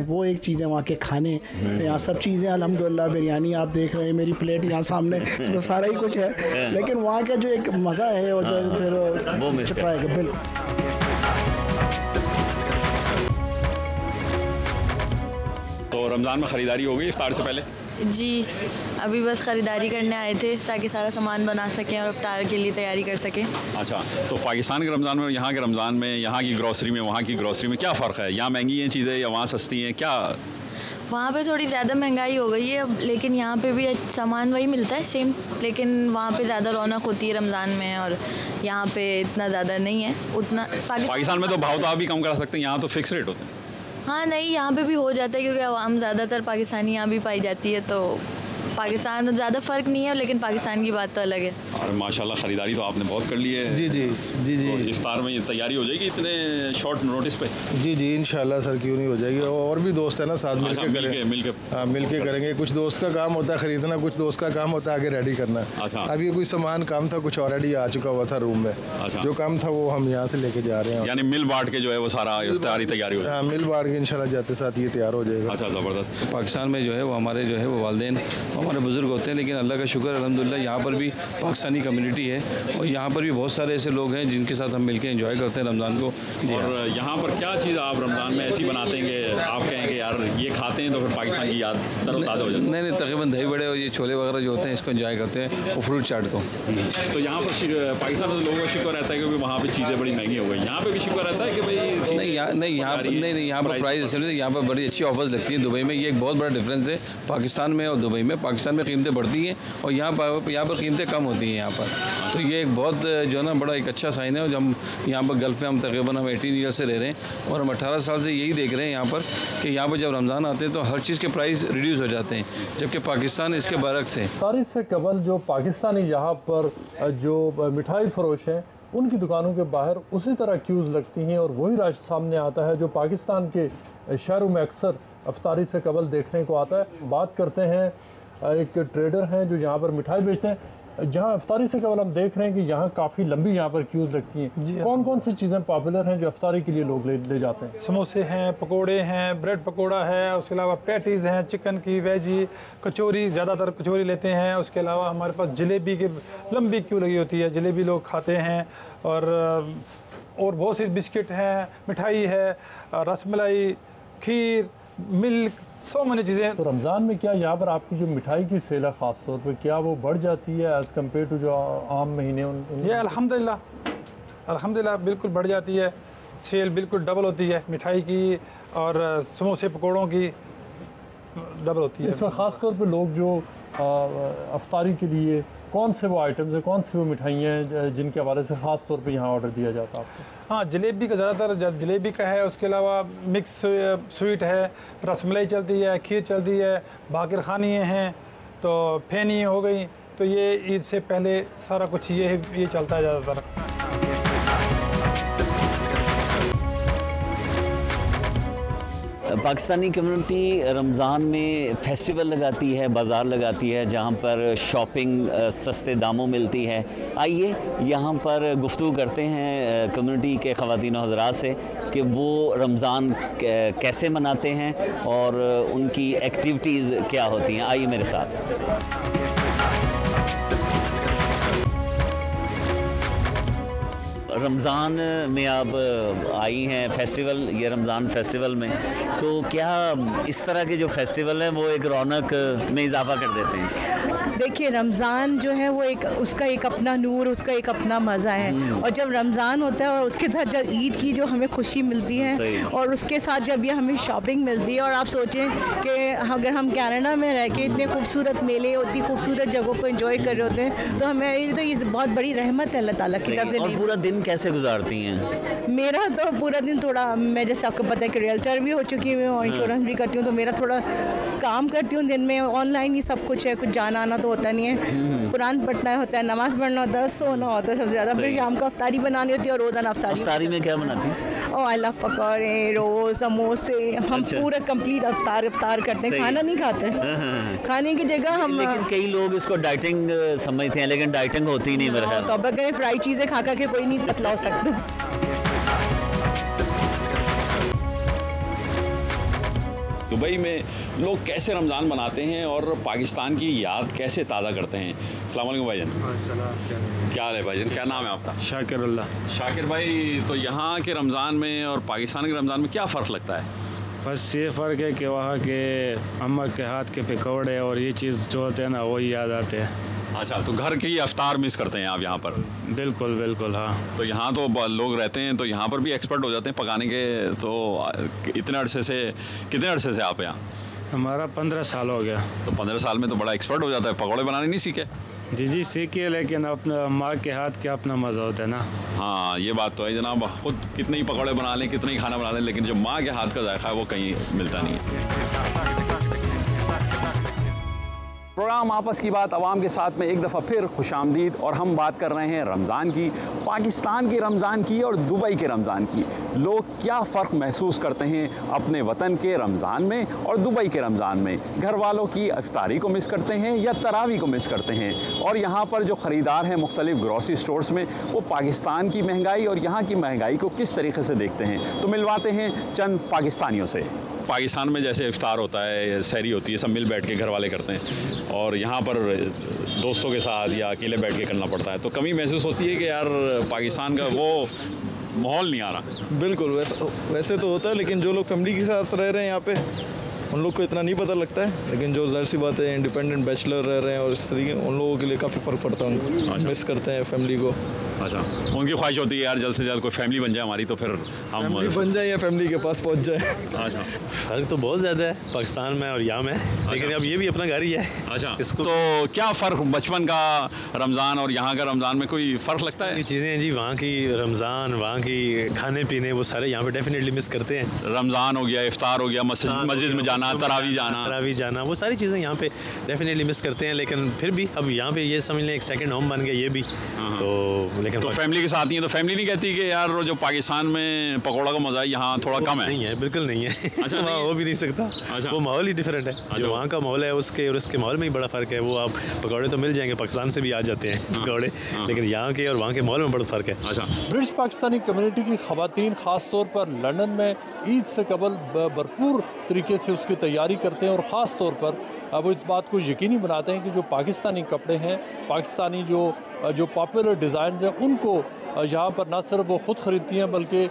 वो एक चीज़ें वहाँ के खाने, यहाँ सब चीज़ें अल्हम्दुलिल्लाह। बिरयानी आप देख रहे हैं, मेरी प्लेट यहाँ सामने, उसमें सारा ही कुछ है, लेकिन वहाँ का जो एक मज़ा है वो जो फिर वो मिस ट्राई कर। बिल्कुल। तो रमज़ान में ख़रीदारी हो गई इफ्तार से पहले? जी, अभी बस ख़रीदारी करने आए थे ताकि सारा सामान बना सकें और इफ्तार के लिए तैयारी कर सकें। अच्छा, तो पाकिस्तान के रमज़ान में, यहाँ के रमज़ान में, यहाँ की ग्रॉसरी में, वहाँ की ग्रॉसरी में क्या फ़र्क है? यहाँ महंगी हैं चीज़ें या वहाँ सस्ती हैं, क्या? वहाँ पे थोड़ी ज़्यादा महंगाई हो गई है अब, लेकिन यहाँ पे भी सामान वही मिलता है सेम, लेकिन वहाँ पे ज़्यादा रौनक होती है रमज़ान में, और यहाँ पे इतना ज़्यादा नहीं है उतना। पाकिस्तान में तो भाव ताव भी कम करा सकते हैं, यहाँ तो फिक्स रेट होते हैं। हाँ नहीं, यहाँ पे भी हो जाता है, क्योंकि आवाम ज़्यादातर पाकिस्तानी यहाँ भी पाई जाती है, तो पाकिस्तान ज़्यादा फ़र्क नहीं है, लेकिन पाकिस्तान की बात तो अलग है। और माशाल्लाह ख़रीदारी तो आपने बहुत कर ली है। जी जी जी जी। तो इफ्तार में ये तैयारी हो जाएगी इतने शॉर्ट नोटिस पे? जी जी इंशाल्लाह सर, क्यों नहीं हो जाएगी। और भी दोस्त है ना साथ मिल के करेंगे। हाँ मिल के करेंगे। कुछ दोस्त का काम होता है ख़रीदना, कुछ दोस्त का काम होता है आगे रेडी करना। अब ये कोई सामान काम था, कुछ ऑलरेडी आ चुका हुआ था रूम में। जो काम था वो हम यहाँ से लेके जा रहे हैं। यानी मिल बांट के जो है वो सारा इफ्तारी तैयारी हो जाएगी। मिल बांट के इंशाल्लाह जाते साथ ये तैयार हो जाएगा। अच्छा ज़बरदस्त। पाकिस्तान में जो है वो हमारे जो है वो वालिदैन हमारे बुज़ुर्ग होते हैं, लेकिन अल्लाह का शुक्र अल्हम्दुलिल्लाह यहाँ पर भी पाकिस्तानी कम्युनिटी है और यहाँ पर भी बहुत सारे ऐसे लोग हैं जिनके साथ हम मिलकर एंजॉय करते हैं रमज़ान को। और यहाँ पर क्या चीज़ आप रमज़ान में ऐसी बनाते हैं कि आप कहेंगे यार ये खाते हैं तो फिर पाकिस्तान की याद तरोताज़ा हो जाती है? नहीं, तकरीबन दही बड़े और ये छोले वगैरह जो होते हैं इसको एंजॉय करते हैं और फ्रूट चाट को। तो यहाँ पर पाकिस्तान में लोगों का शिक्वा रहता है क्योंकि वहाँ पर चीज़ें बड़ी महंगी हो गई, यहाँ पर भी शिक्वा रहता है कि भाई यहाँ पर प्राइस यहाँ पर बड़ी अच्छी ऑफर्स लगती है दुबई में। ये एक बहुत बड़ा डिफरेंस है पाकिस्तान में और दुबई में। पाकिस्तान में कीमतें बढ़ती हैं और यहाँ पर कीमतें कम होती हैं यहाँ पर। तो ये एक बहुत जो है ना बड़ा एक अच्छा साइन है। और हम यहाँ पर गल्फ़ में हम तकरीबन 18 ईयर से रह रहे हैं और हम 18 साल से यही देख रहे हैं यहाँ पर कि यहाँ पर जब रमज़ान आते हैं तो हर चीज़ के प्राइस रिड्यूस हो जाते हैं, जबकि पाकिस्तान इसके बरक्स है। इफ्तारी से कबल जो पाकिस्तानी यहाँ पर जो मिठाई फरोश हैं उनकी दुकानों के बाहर उसी तरह क्यूज़ लगती हैं और वही राज सामने आता है जो पाकिस्तान के शहरों में अक्सर इफ्तारी से कबल देखने को आता है। बात करते हैं एक ट्रेडर हैं जो यहाँ पर मिठाई बेचते हैं। जहाँ इफ्तारी से कबल हम देख रहे हैं कि यहाँ काफ़ी लंबी यहाँ पर क्यूज़ लगती हैं। कौन कौन सी चीज़ें पॉपुलर हैं जो इफ्तारी के लिए लोग ले जाते हैं? समोसे हैं, पकोड़े हैं, ब्रेड पकोड़ा है, उसके अलावा पैटीज़ हैं, चिकन की, वेजी, कचौरी, ज़्यादातर कचौरी लेते हैं। उसके अलावा हमारे पास जलेबी की लंबी क्यू लगी होती है, जलेबी लोग खाते हैं। और बहुत सी बिस्किट हैं, मिठाई है, रसमलाई, खीर, मिल्क, सो मैनी चीज़ें। तो रमज़ान में क्या यहाँ पर आपकी जो मिठाई की सेल है ख़ास तौर पर क्या वो बढ़ जाती है एज़ कम्पेयर टू जो आम महीने? ये अल्हम्दुलिल्लाह बिल्कुल बढ़ जाती है। सेल बिल्कुल डबल होती है मिठाई की और समोसे पकौड़ों की डबल होती है। इसमें ख़ास तौर पर लोग जो इफ्तारी के लिए कौन से वो आइटम्स हैं, कौन सी वो मिठाइयाँ हैं जिनके हवाले से ख़ास तौर पे यहाँ ऑर्डर दिया जाता है आपको? हाँ, जलेबी का ज़्यादातर जलेबी का है। उसके अलावा मिक्स स्वीट है, रसमलाई चलती है, खीर चलती है, बाकिर खानियाँ हैं, तो फेनी हो गई। तो ये ईद से पहले सारा कुछ ये चलता है ज़्यादातर। पाकिस्तानी कम्युनिटी रमज़ान में फेस्टिवल लगाती है, बाज़ार लगाती है जहाँ पर शॉपिंग सस्ते दामों मिलती है। आइए यहाँ पर गुफ्तगू करते हैं कम्युनिटी के ख़वातीन और हज़रात से कि वो रमज़ान कैसे मनाते हैं और उनकी एक्टिविटीज़ क्या होती हैं। आइए मेरे साथ। रमज़ान में आप आई हैं फेस्टिवल, ये रमज़ान फेस्टिवल में, तो क्या इस तरह के जो फेस्टिवल हैं वो एक रौनक में इजाफा कर देते हैं? देखिए रमज़ान जो है वो एक उसका एक अपना नूर, उसका एक अपना मज़ा है। और जब रमज़ान होता है और उसके साथ जब ईद की जो हमें खुशी मिलती है और उसके साथ जब ये हमें शॉपिंग मिलती है। और आप सोचें कि अगर हम कनाडा में रह के इतने खूबसूरत मेले, इतनी खूबसूरत जगहों को एंजॉय कर रहे होते हैं, तो हमें तो ये बहुत बड़ी रहमत है अल्लाह ताला की तरफ से। और पूरा दिन कैसे गुजारती हैं? मेरा तो पूरा दिन थोड़ा, मैं जैसे आपको पता है कि रियल्टर भी हो चुकी हूँ और इंश्योरेंस भी करती हूँ, तो मेरा थोड़ा काम करती हूँ दिन में। ऑनलाइन ही सब कुछ है, कुछ जाना आना तो होता नहीं है। कुरान पढ़ना होता है, नमाज पढ़ना होता है, सोना होता है सबसे ज़्यादा। फिर शाम को अफ्तारी बनानी होती है और रोज़ाना अफ्तारी में क्या बनाती हैं? आई लव पकौड़े, रोज़, समोसे। हम पूरा कंप्लीट अफ्तार करते हैं, खाना नहीं खाते। खाने की जगह हम, लेकिन कई लोग इसको डाइटिंग समझते हैं, लेकिन डाइटिंग होती ही नहीं मेरे ख्याल। तो अगर फ्राई चीज़ें खा के कोई नहीं पतला हो सकता। दुबई में लोग कैसे रमज़ान मनाते हैं और पाकिस्तान की याद कैसे ताज़ा करते हैं? अस्सलाम वालेकुम भाईजान। क्या हाल है भाईजान, क्या नाम है आपका? शाकिर अल्लाह। शाकिर भाई, तो यहाँ के रमज़ान में और पाकिस्तान के रमज़ान में क्या फ़र्क लगता है? बस ये फ़र्क है कि वहाँ के अम्मा के हाथ के पकौड़े और ये चीज़ जो होते हैं ना वही याद आते हैं। अच्छा, तो घर की अफ्तार मिस करते हैं आप यहाँ पर? बिल्कुल बिल्कुल, हाँ। तो यहाँ तो लोग रहते हैं तो यहाँ पर भी एक्सपर्ट हो जाते हैं पकाने के। तो इतने अरसे से, कितने अरसे से आप यहाँ? हमारा 15 साल हो गया। तो 15 साल में तो बड़ा एक्सपर्ट हो जाता है। पकौड़े बनाने नहीं सीखे? जी सीखिए, लेकिन अपना माँ के हाथ के अपना मज़ा होता है ना। हाँ, ये बात तो है जनाब। खुद कितने ही पकौड़े बना लें, कितने ही खाना बना लें, लेकिन जो माँ के हाथ का जायका है वो कहीं मिलता नहीं है। प्रोग्राम आपस की बात अवाम के साथ में एक दफ़ा फिर खुशामदीद। और हम बात कर रहे हैं रमज़ान की, पाकिस्तान के रमज़ान की और दुबई के रमज़ान की। लोग क्या फ़र्क महसूस करते हैं अपने वतन के रमज़ान में और दुबई के रमज़ान में? घर वालों की इफ्तारी को मिस करते हैं या तरावी को मिस करते हैं? और यहाँ पर जो ख़रीदार हैं मुख्तलिफ़ ग्रॉसरी स्टोर्स में, वो पाकिस्तान की महंगाई और यहाँ की महंगाई को किस तरीके से देखते हैं? तो मिलवाते हैं चंद पाकिस्तानियों से। पाकिस्तान में जैसे इफ्तार होता है, सहरी होती है, सब मिल बैठ के घर वाले करते हैं, और यहाँ पर दोस्तों के साथ या अकेले बैठ के करना पड़ता है, तो कमी महसूस होती है कि यार पाकिस्तान का वो माहौल नहीं आ रहा। बिल्कुल वैसे तो होता है, लेकिन जो लोग फैमिली के साथ रह रहे हैं यहाँ पे, उन लोग को इतना नहीं पता लगता है, लेकिन जो ज़ाहिर सी बात है इंडिपेंडेंट बैचलर रह रहे हैं और इस तरीके, उन लोगों के लिए काफ़ी फ़र्क पड़ता है, उनको मिस करते हैं फैमिली को। अच्छा, उनकी ख्वाहिश होती है यार जल्द से जल्द कोई फैमिली बन जाए हमारी, तो फिर हम बन जाए या फैमिली के पास पहुंच जाए। अच्छा, फ़र्क तो बहुत ज़्यादा है पाकिस्तान में और यहाँ में। अच्छा। लेकिन अब ये भी अपना घर ही है। अच्छा, इसको तो क्या फ़र्क बचपन का रमज़ान और यहाँ का रमज़ान में कोई फ़र्क लगता है? ये चीज़ें हैं जी, वहाँ की रमज़ान, वहाँ की खाने पीने, वो सारे यहाँ पे डेफिनेटली मिस करते हैं। रमज़ान हो गया, इफ्तार हो गया, मस्जिद में जाना, तरावी जाना, वो सारी चीज़ें यहाँ पे डेफिनेटली मिस करते हैं। लेकिन फिर भी अब यहाँ पे ये समझ लें एक सेकंड होम बन गया ये भी। तो लेकिन तो फैमिली के साथ ही है, तो फैमिली नहीं कहती कि यार जो पाकिस्तान में पकौड़ा का मज़ा है यहाँ थोड़ा कम है? नहीं है, बिल्कुल नहीं है। अच्छा, नहीं हो भी नहीं सकता। अच्छा, वो माहौल ही डिफरेंट है। जो वहाँ का माहौल है उसके और उसके माहौल में ही बड़ा फ़र्क है। वो आप पकौड़े तो मिल जाएंगे, पाकिस्तान से भी आ जाते हैं पकौड़े, लेकिन यहाँ के और वहाँ के माहौल में बड़ा फ़र्क है। अच्छा, ब्रिटिश पाकिस्तानी कम्युनिटी की ख़वातीन ख़ास तौर पर लंदन में ईद से कबल भरपूर तरीके से उसकी तैयारी करते हैं और ख़ास तौर पर वो इस बात को यकीनी बनाते हैं कि जो पाकिस्तानी कपड़े हैं, पाकिस्तानी जो पॉपुलर डिज़ाइन हैं, उनको यहाँ पर ना सिर्फ वो ख़ुद ख़रीदती हैं बल्कि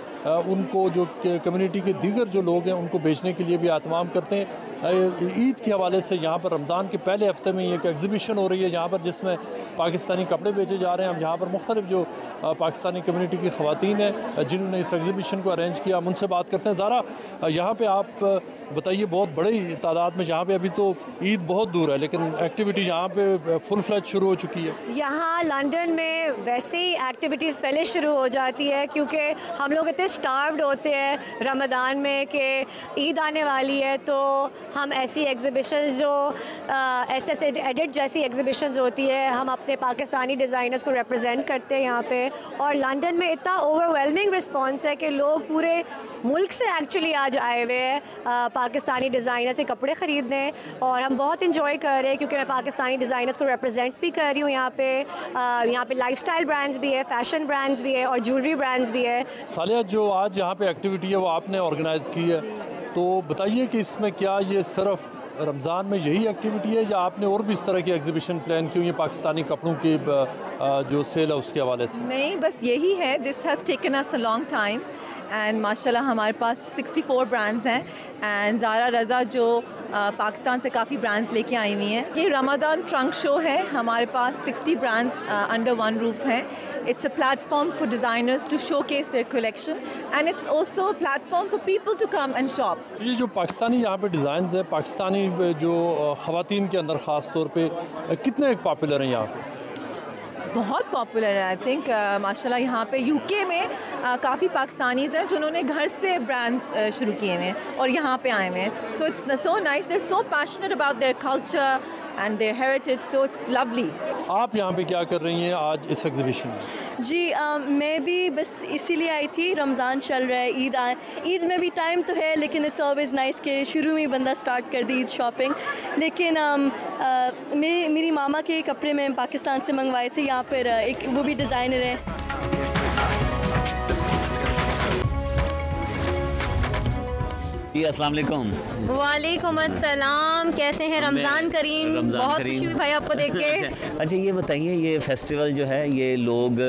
उनको जो कम्युनिटी के दीगर जो लोग हैं उनको बेचने के लिए भी एहतमाम करते हैं। ईद के हवाले से यहाँ पर रमज़ान के पहले हफ्ते में एक एग्ज़िबिशन हो रही है जहाँ पर जिसमें पाकिस्तानी कपड़े बेचे जा रहे हैं। हम यहाँ पर मुख्तलिफ जो पाकिस्तानी कम्युनिटी की ख़वातीन हैं जिन्होंने इस एग्ज़िबिशन को अरेंज किया, हम उनसे बात करते हैं। ज़ारा, यहाँ पे आप बताइए, बहुत बड़ी तादाद में यहाँ पे, अभी तो ईद बहुत दूर है लेकिन एक्टिविटी यहाँ पे फुल फ्लैज शुरू हो चुकी है। यहाँ लंदन में वैसे ही एक्टिविटीज़ पहले शुरू हो जाती है क्योंकि हम लोग इतने स्टार्व्ड होते हैं रमज़ान में कि ईद आने वाली है, तो हम ऐसी एग्ज़िबिशंस जो ऐसे एडिट जैसी एग्ज़िबिशंस होती है, हम अपने पाकिस्तानी डिज़ाइनर्स को रिप्रेजेंट करते हैं यहाँ पे। और लंदन में इतना ओवरवेलमिंग रिस्पॉन्स है कि लोग पूरे मुल्क से एक्चुअली आज आए हुए हैं पाकिस्तानी डिज़ाइनर से कपड़े ख़रीदने, और हम बहुत इंजॉय कर रहे हैं क्योंकि मैं पाकिस्तानी डिज़ाइनर्स को रिप्रेजेंट भी कर रही हूँ यहाँ पे लाइफस्टाइल ब्रांड्स भी है, फैशन ब्रांड्स भी है और ज्वेलरी ब्रांड्स भी है। सालिया, जो आज यहाँ पे एक्टिविटी है वो आपने ऑर्गेनाइज़ की है, तो बताइए कि इसमें क्या ये सिर्फ रमज़ान में यही एक्टिविटी है या आपने और भी इस तरह की एग्जीबिशन प्लान की हुई है पाकिस्तानी कपड़ों की जो सेल है उसके हवाले से? नहीं, बस यही है। This has taken us a long time and माशाल्लाह हमारे पास 64 ब्रांड्स हैं एंड ज़ारा रज़ा जो पाकिस्तान से काफ़ी ब्रांड्स लेके आई हुई हैं। ये रमज़ान ट्रंक शो है, हमारे पास 60 ब्रांड्स अंडर वन रूफ हैं। It's a platform for designers to showcase their collection and it's also a platform for people to come and shop. ये जो पाकिस्तानी यहाँ पे डिज़ाइंस है, पाकिस्तानी जो ख़वातीन के अंदर ख़ास तौर पे कितने पॉपुलर हैं यहाँ पे? बहुत पॉपुलर है। आई थिंक माशाल्लाह यहाँ पे यूके में काफ़ी पाकिस्तानीज़ हैं जिन्होंने घर से ब्रांड्स शुरू किए हुए हैं और यहाँ पे आए हुए हैं। So it's so nice, they are so passionate about their culture and their heritage, so it's lovely. आप यहाँ पे क्या कर रही हैं आज इस एग्जीबिशन में? जी मैं भी बस इसीलिए आई थी, रमज़ान चल रहा है, ईद में भी टाइम तो है लेकिन इट्स ऑलवेज़ नाइस कि शुरू में बंदा स्टार्ट कर दी ईद शॉपिंग। लेकिन मेरी मामा के कपड़े मैं पाकिस्तान से मंगवाए थे, यहाँ पर एक वो भी डिज़ाइनर है। जी अस्सलाम वालेकुम। वालेकुम अस्सलाम, कैसे हैं? रमज़ान करीम। बहुत खुशी हुई भाई आपको देख के। अच्छा ये बताइए, ये फेस्टिवल जो है ये लोग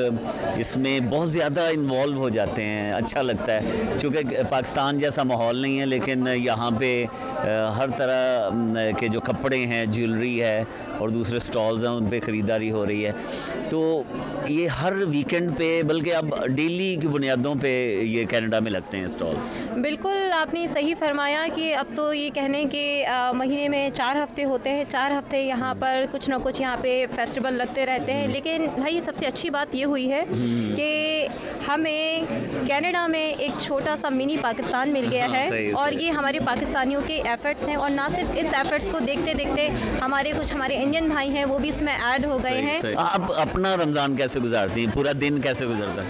इसमें बहुत ज़्यादा इन्वॉल्व हो जाते हैं, अच्छा लगता है क्योंकि पाकिस्तान जैसा माहौल नहीं है, लेकिन यहाँ पे हर तरह के जो कपड़े हैं, ज्वेलरी है और दूसरे स्टॉल्स हैं उन पे ख़रीदारी हो रही है। तो ये हर वीकेंड पे बल्कि अब डेली की बुनियादों पे ये कनाडा में लगते हैं स्टॉल। बिल्कुल आपने सही फरमाया कि अब तो ये कहने के महीने में 4 हफ्ते होते हैं, 4 हफ्ते यहाँ पर कुछ ना कुछ यहाँ पे फेस्टिवल लगते रहते हैं। लेकिन भाई सबसे अच्छी बात ये हुई है कि हमें कनाडा में एक छोटा सा मिनी पाकिस्तान मिल गया है और ये हमारे पाकिस्तानियों के एफर्ट्स हैं। और ना सिर्फ इस एफर्ट्स को देखते देखते हमारे इंडियन भाई हैं वो भी इसमें ऐड हो गए हैं। आप अपना रमज़ान कैसे गुजारती हैं? पूरा दिन कैसे गुजरता है?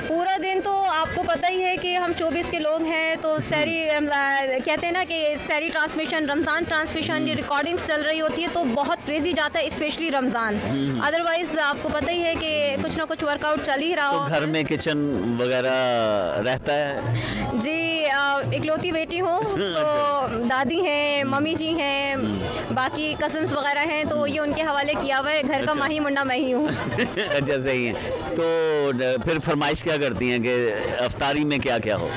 पूरा दिन तो आपको पता ही है कि हम 24 के लोग हैं, तो सहरी कहते हैं ना कि सहरी ट्रांसमिशन, रमज़ान ट्रांसमिशन, ये रिकॉर्डिंग्स चल रही होती है तो बहुत क्रेजी जाता है, स्पेशली रमज़ान। अदरवाइज़ आपको पता ही है कि कुछ ना कुछ वर्कआउट चल ही रहा हो। तो घर में किचन वगैरह रहता है? जी इकलौती बेटी हूँ तो दादी हैं, मम्मी जी हैं, बाकी कज़न्स वगैरह हैं, तो ये उनके हवाले किया हुआ है। घर का माही मुंडा मैं ही हूँ। अच्छा सही है। तो फिर फरमाइश क्या करती हैं कि अफ्तारी में क्या क्या हो?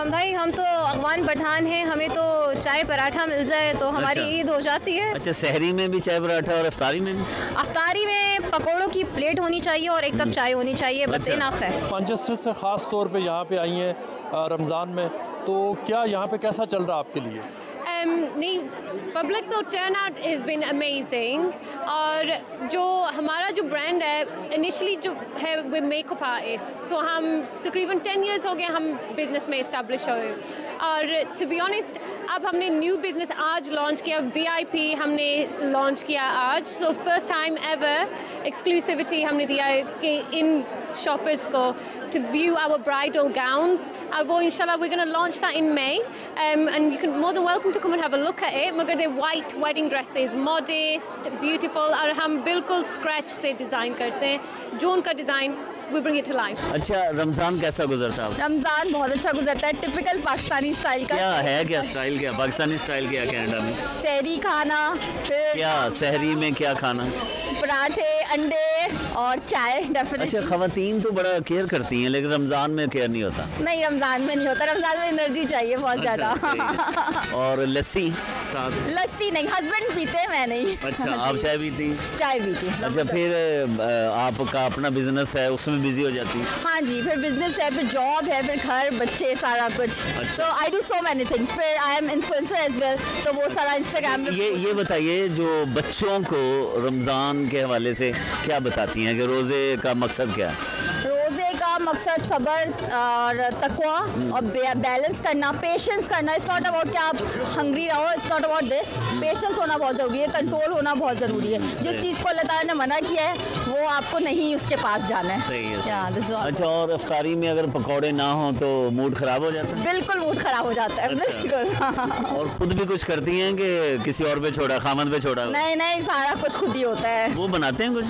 भाई हम तो अगवान पठान हैं, हमें तो चाय पराठा मिल जाए तो हमारी ईद हो जाती है। अच्छा, सहरी में भी चाय पराठा और अफ्तारी में भी? अफ्तारी में पकौड़ों की प्लेट होनी चाहिए और एक कप चाय होनी चाहिए, बस इनफ है। मैनचेस्टर से ख़ास तौर पे यहाँ पे आई हैं रमज़ान में, तो क्या यहाँ पे कैसा चल रहा है आपके लिए? नहीं, पब्लिक तो turn out is been amazing. और जो हमारा जो ब्रांड है इनिशियली जो है वो मेकअप आर्टिस्ट, सो हम तकरीबन 10 इयर्स हो गए हम बिज़नेस में इस्टेब्लिश हुए। और टू बी ऑनेस्ट अब हमने न्यू बिज़नेस आज लॉन्च किया, VIP हमने लॉन्च किया आज। So first time ever exclusivity हमने दिया है कि इन शॉपर्स को to view our bridal gowns, और वो इंशाल्लाह we're going to launch that in May, and you can more than welcome to come and have a look at it। मगर they're white wedding dresses, modest, beautiful, और हम बिल्कुल scratch से design करते हैं, जो उनका design we bring it to life। अच्छा, रमज़ान कैसा गुजरता है? रमज़ान बहुत अच्छा गुजरता है, टिपिकल पाकिस्तानी स्टाइल का। क्या है, क्या स्टाइल, क्या पाकिस्तानी स्टाइल क्या कनाडा में? सहरी खाना, फिर क्या सहरी में क्या खाना? पराठे, अंडे और चाय डेफिनेटली। अच्छा, खवातीन तो बड़ा केयर करती हैं लेकिन रमज़ान में केयर नहीं होता? नहीं, रमज़ान में नहीं होता, रमज़ान में एनर्जी चाहिए बहुत ज़्यादा। और लस्सी साथ? लस्सी नहीं, हस्बैंड पीते हैं, मैं नहीं। अच्छा, आप चाय पीती? चाय पीती। अच्छा, फिर आपका अपना बिजनेस है, उसमें बिजी हो जाती है? हाँ जी, फिर बिजनेस है, फिर जॉब है, फिर घर, बच्चे, सारा कुछ। तो I do so many things. फिर I am influencer as well, तो वो सारा इंस्टाग्राम में। ये बताइए, जो बच्चों को रमज़ान के हवाले से क्या बताती हैं कि रोज़े का मकसद क्या है? रोज़े का मकसद सब्र और तकवा और बैलेंस करना, पेशेंस करना। इट्स नॉट अबाउट कि आप हंग्री रहो, it's not about this. Patience होना बहुत ज़रूरी है, कंट्रोल होना बहुत ज़रूरी है। जिस चीज़ को अल्लाह ताला ने मना किया है वो आपको नहीं उसके पास जाना है। सही है। अच्छा, और अफ्तारी में अगर पकौड़े ना हो तो मूड ख़राब हो जाता है? बिल्कुल मूड ख़राब हो जाता है। बिल्कुल। और खुद भी कुछ करती हैं कि किसी और पे छोड़ा, खामद पे छोड़ा? नहीं, सारा कुछ खुद ही होता है। वो बनाते हैं कुछ?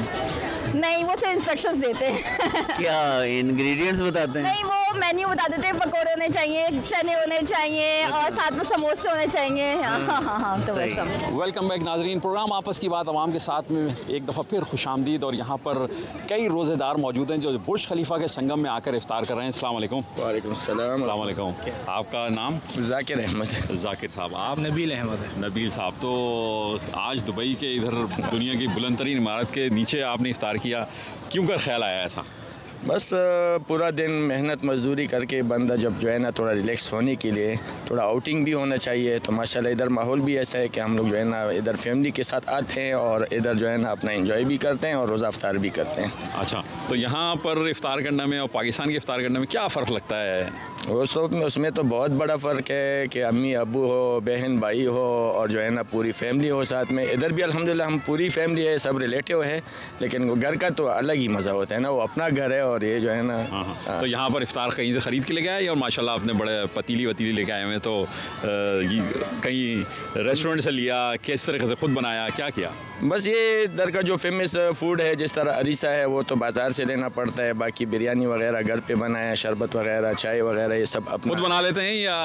नहीं, वो सिर्फ इंस्ट्रक्शंस देते हैं। क्या इंग्रेडिएंट्स बताते हैं? नहीं, वो मेन्यू बता देते हैं, पकौड़े होने चाहिए, चने होने चाहिए और साथ में समोसे होने चाहिए। हाँ, तो वो सब। वेलकम बैक नाजरीन, प्रोग्राम आपस की बात आवाम के साथ में एक दफ़ा फिर खुशामदीद। और यहाँ पर कई रोज़ेदार मौजूद हैं जो बुर्ज खलीफा के संगम में आकर इफ्तार कर रहे हैं। अस्सलाम वालेकुम। वालेकुम सलाम। अस्सलाम वालेकुम। आपका नाम? जाकिर अहमद। जाकिर साहब। आप? नबील अहमद। नबील साहब, तो आज दुबई के इधर दुनिया की बुलंद तरीन इमारत के नीचे आपने इफ्तार किया, क्यों कर ख्याल आया ऐसा? बस पूरा दिन मेहनत मजदूरी करके बंदा जब जो है ना थोड़ा रिलैक्स होने के लिए थोड़ा आउटिंग भी होना चाहिए। तो माशाल्लाह इधर माहौल भी ऐसा है कि हम लोग जो है ना इधर फैमिली के साथ आते हैं और इधर जो है ना अपना एंजॉय भी करते हैं और रोज़ा इफ्तार भी करते हैं। अच्छा, तो यहाँ पर इफ्तार करने में और पाकिस्तान के इफ्तार करने में क्या फ़र्क लगता है? वो सब में उसमें तो बहुत बड़ा फ़र्क है कि अम्मी अबू हो, बहन भाई हो और जो है ना पूरी फैमिली हो साथ में। इधर भी अल्हम्दुलिल्लाह हम पूरी फैमिली है, सब रिलेटिव है, लेकिन घर का तो अलग ही मज़ा होता है ना, वो अपना घर है और ये जो है ना। तो यहाँ पर इफ्तार कहीं से ख़रीद के लेके आए और माशाल्लाह आपने बड़े पतीली लेके आए हुए, तो कहीं रेस्टोरेंट से लिया, किस तरह से खुद बनाया, क्या किया? बस ये इधर का जो फेमस फूड है, जिस तरह अरीसा है वो तो बाज़ार से लेना पड़ता है, बाकी बिरयानी वगैरह घर पे बनाया, शरबत वगैरह, चाय वगैरह ये सब अपना खुद बना लेते हैं या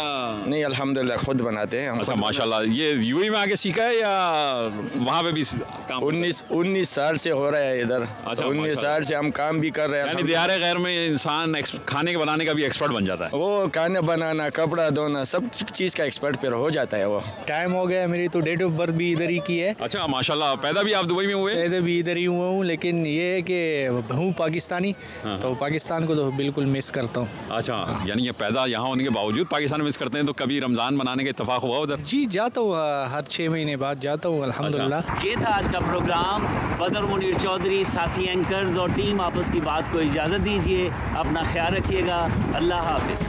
नहीं? अल्हम्दुलिल्लाह खुद बनाते हैं हम। अच्छा, माशाल्लाह। ये यूएई में आके सीखा है या वहाँ पे भी काम? 19 साल से हो रहा है इधर। अच्छा, 19 साल से हम काम भी कर रहे हैं। यानी दियार गैर में इंसान खाने के बनाने का भी एक्सपर्ट बन जाता है। वो खाना बनाना, कपड़ा धोना, सब चीज़ का एक्सपर्ट फिर हो जाता है। वो टाइम हो गया, मेरी तो डेट ऑफ बर्थ भी इधर ही की है। अच्छा, माशाल्लाह। पैदा भी आप दुबई में हुए? पैदा भी इधर ही हुआ हूँ, लेकिन ये है कि हूँ पाकिस्तानी, तो पाकिस्तान को तो बिल्कुल मिस करता हूँ। अच्छा, यानी ये पैदा यहाँ होने के बावजूद पाकिस्तान मिस करते हैं। तो कभी रमज़ान मनाने का इत्तेफाक हुआ उधर? जी, जाता हूँ, हर 6 महीने बाद जाता हूँ, अल्हम्दुलिल्लाह। ये था आज का प्रोग्राम। बदर मुनीर चौधरी, साथी एंकर्स और टीम आपस की बात को इजाज़त दीजिए। अपना ख्याल रखिएगा। अल्लाह हाफ़िज़।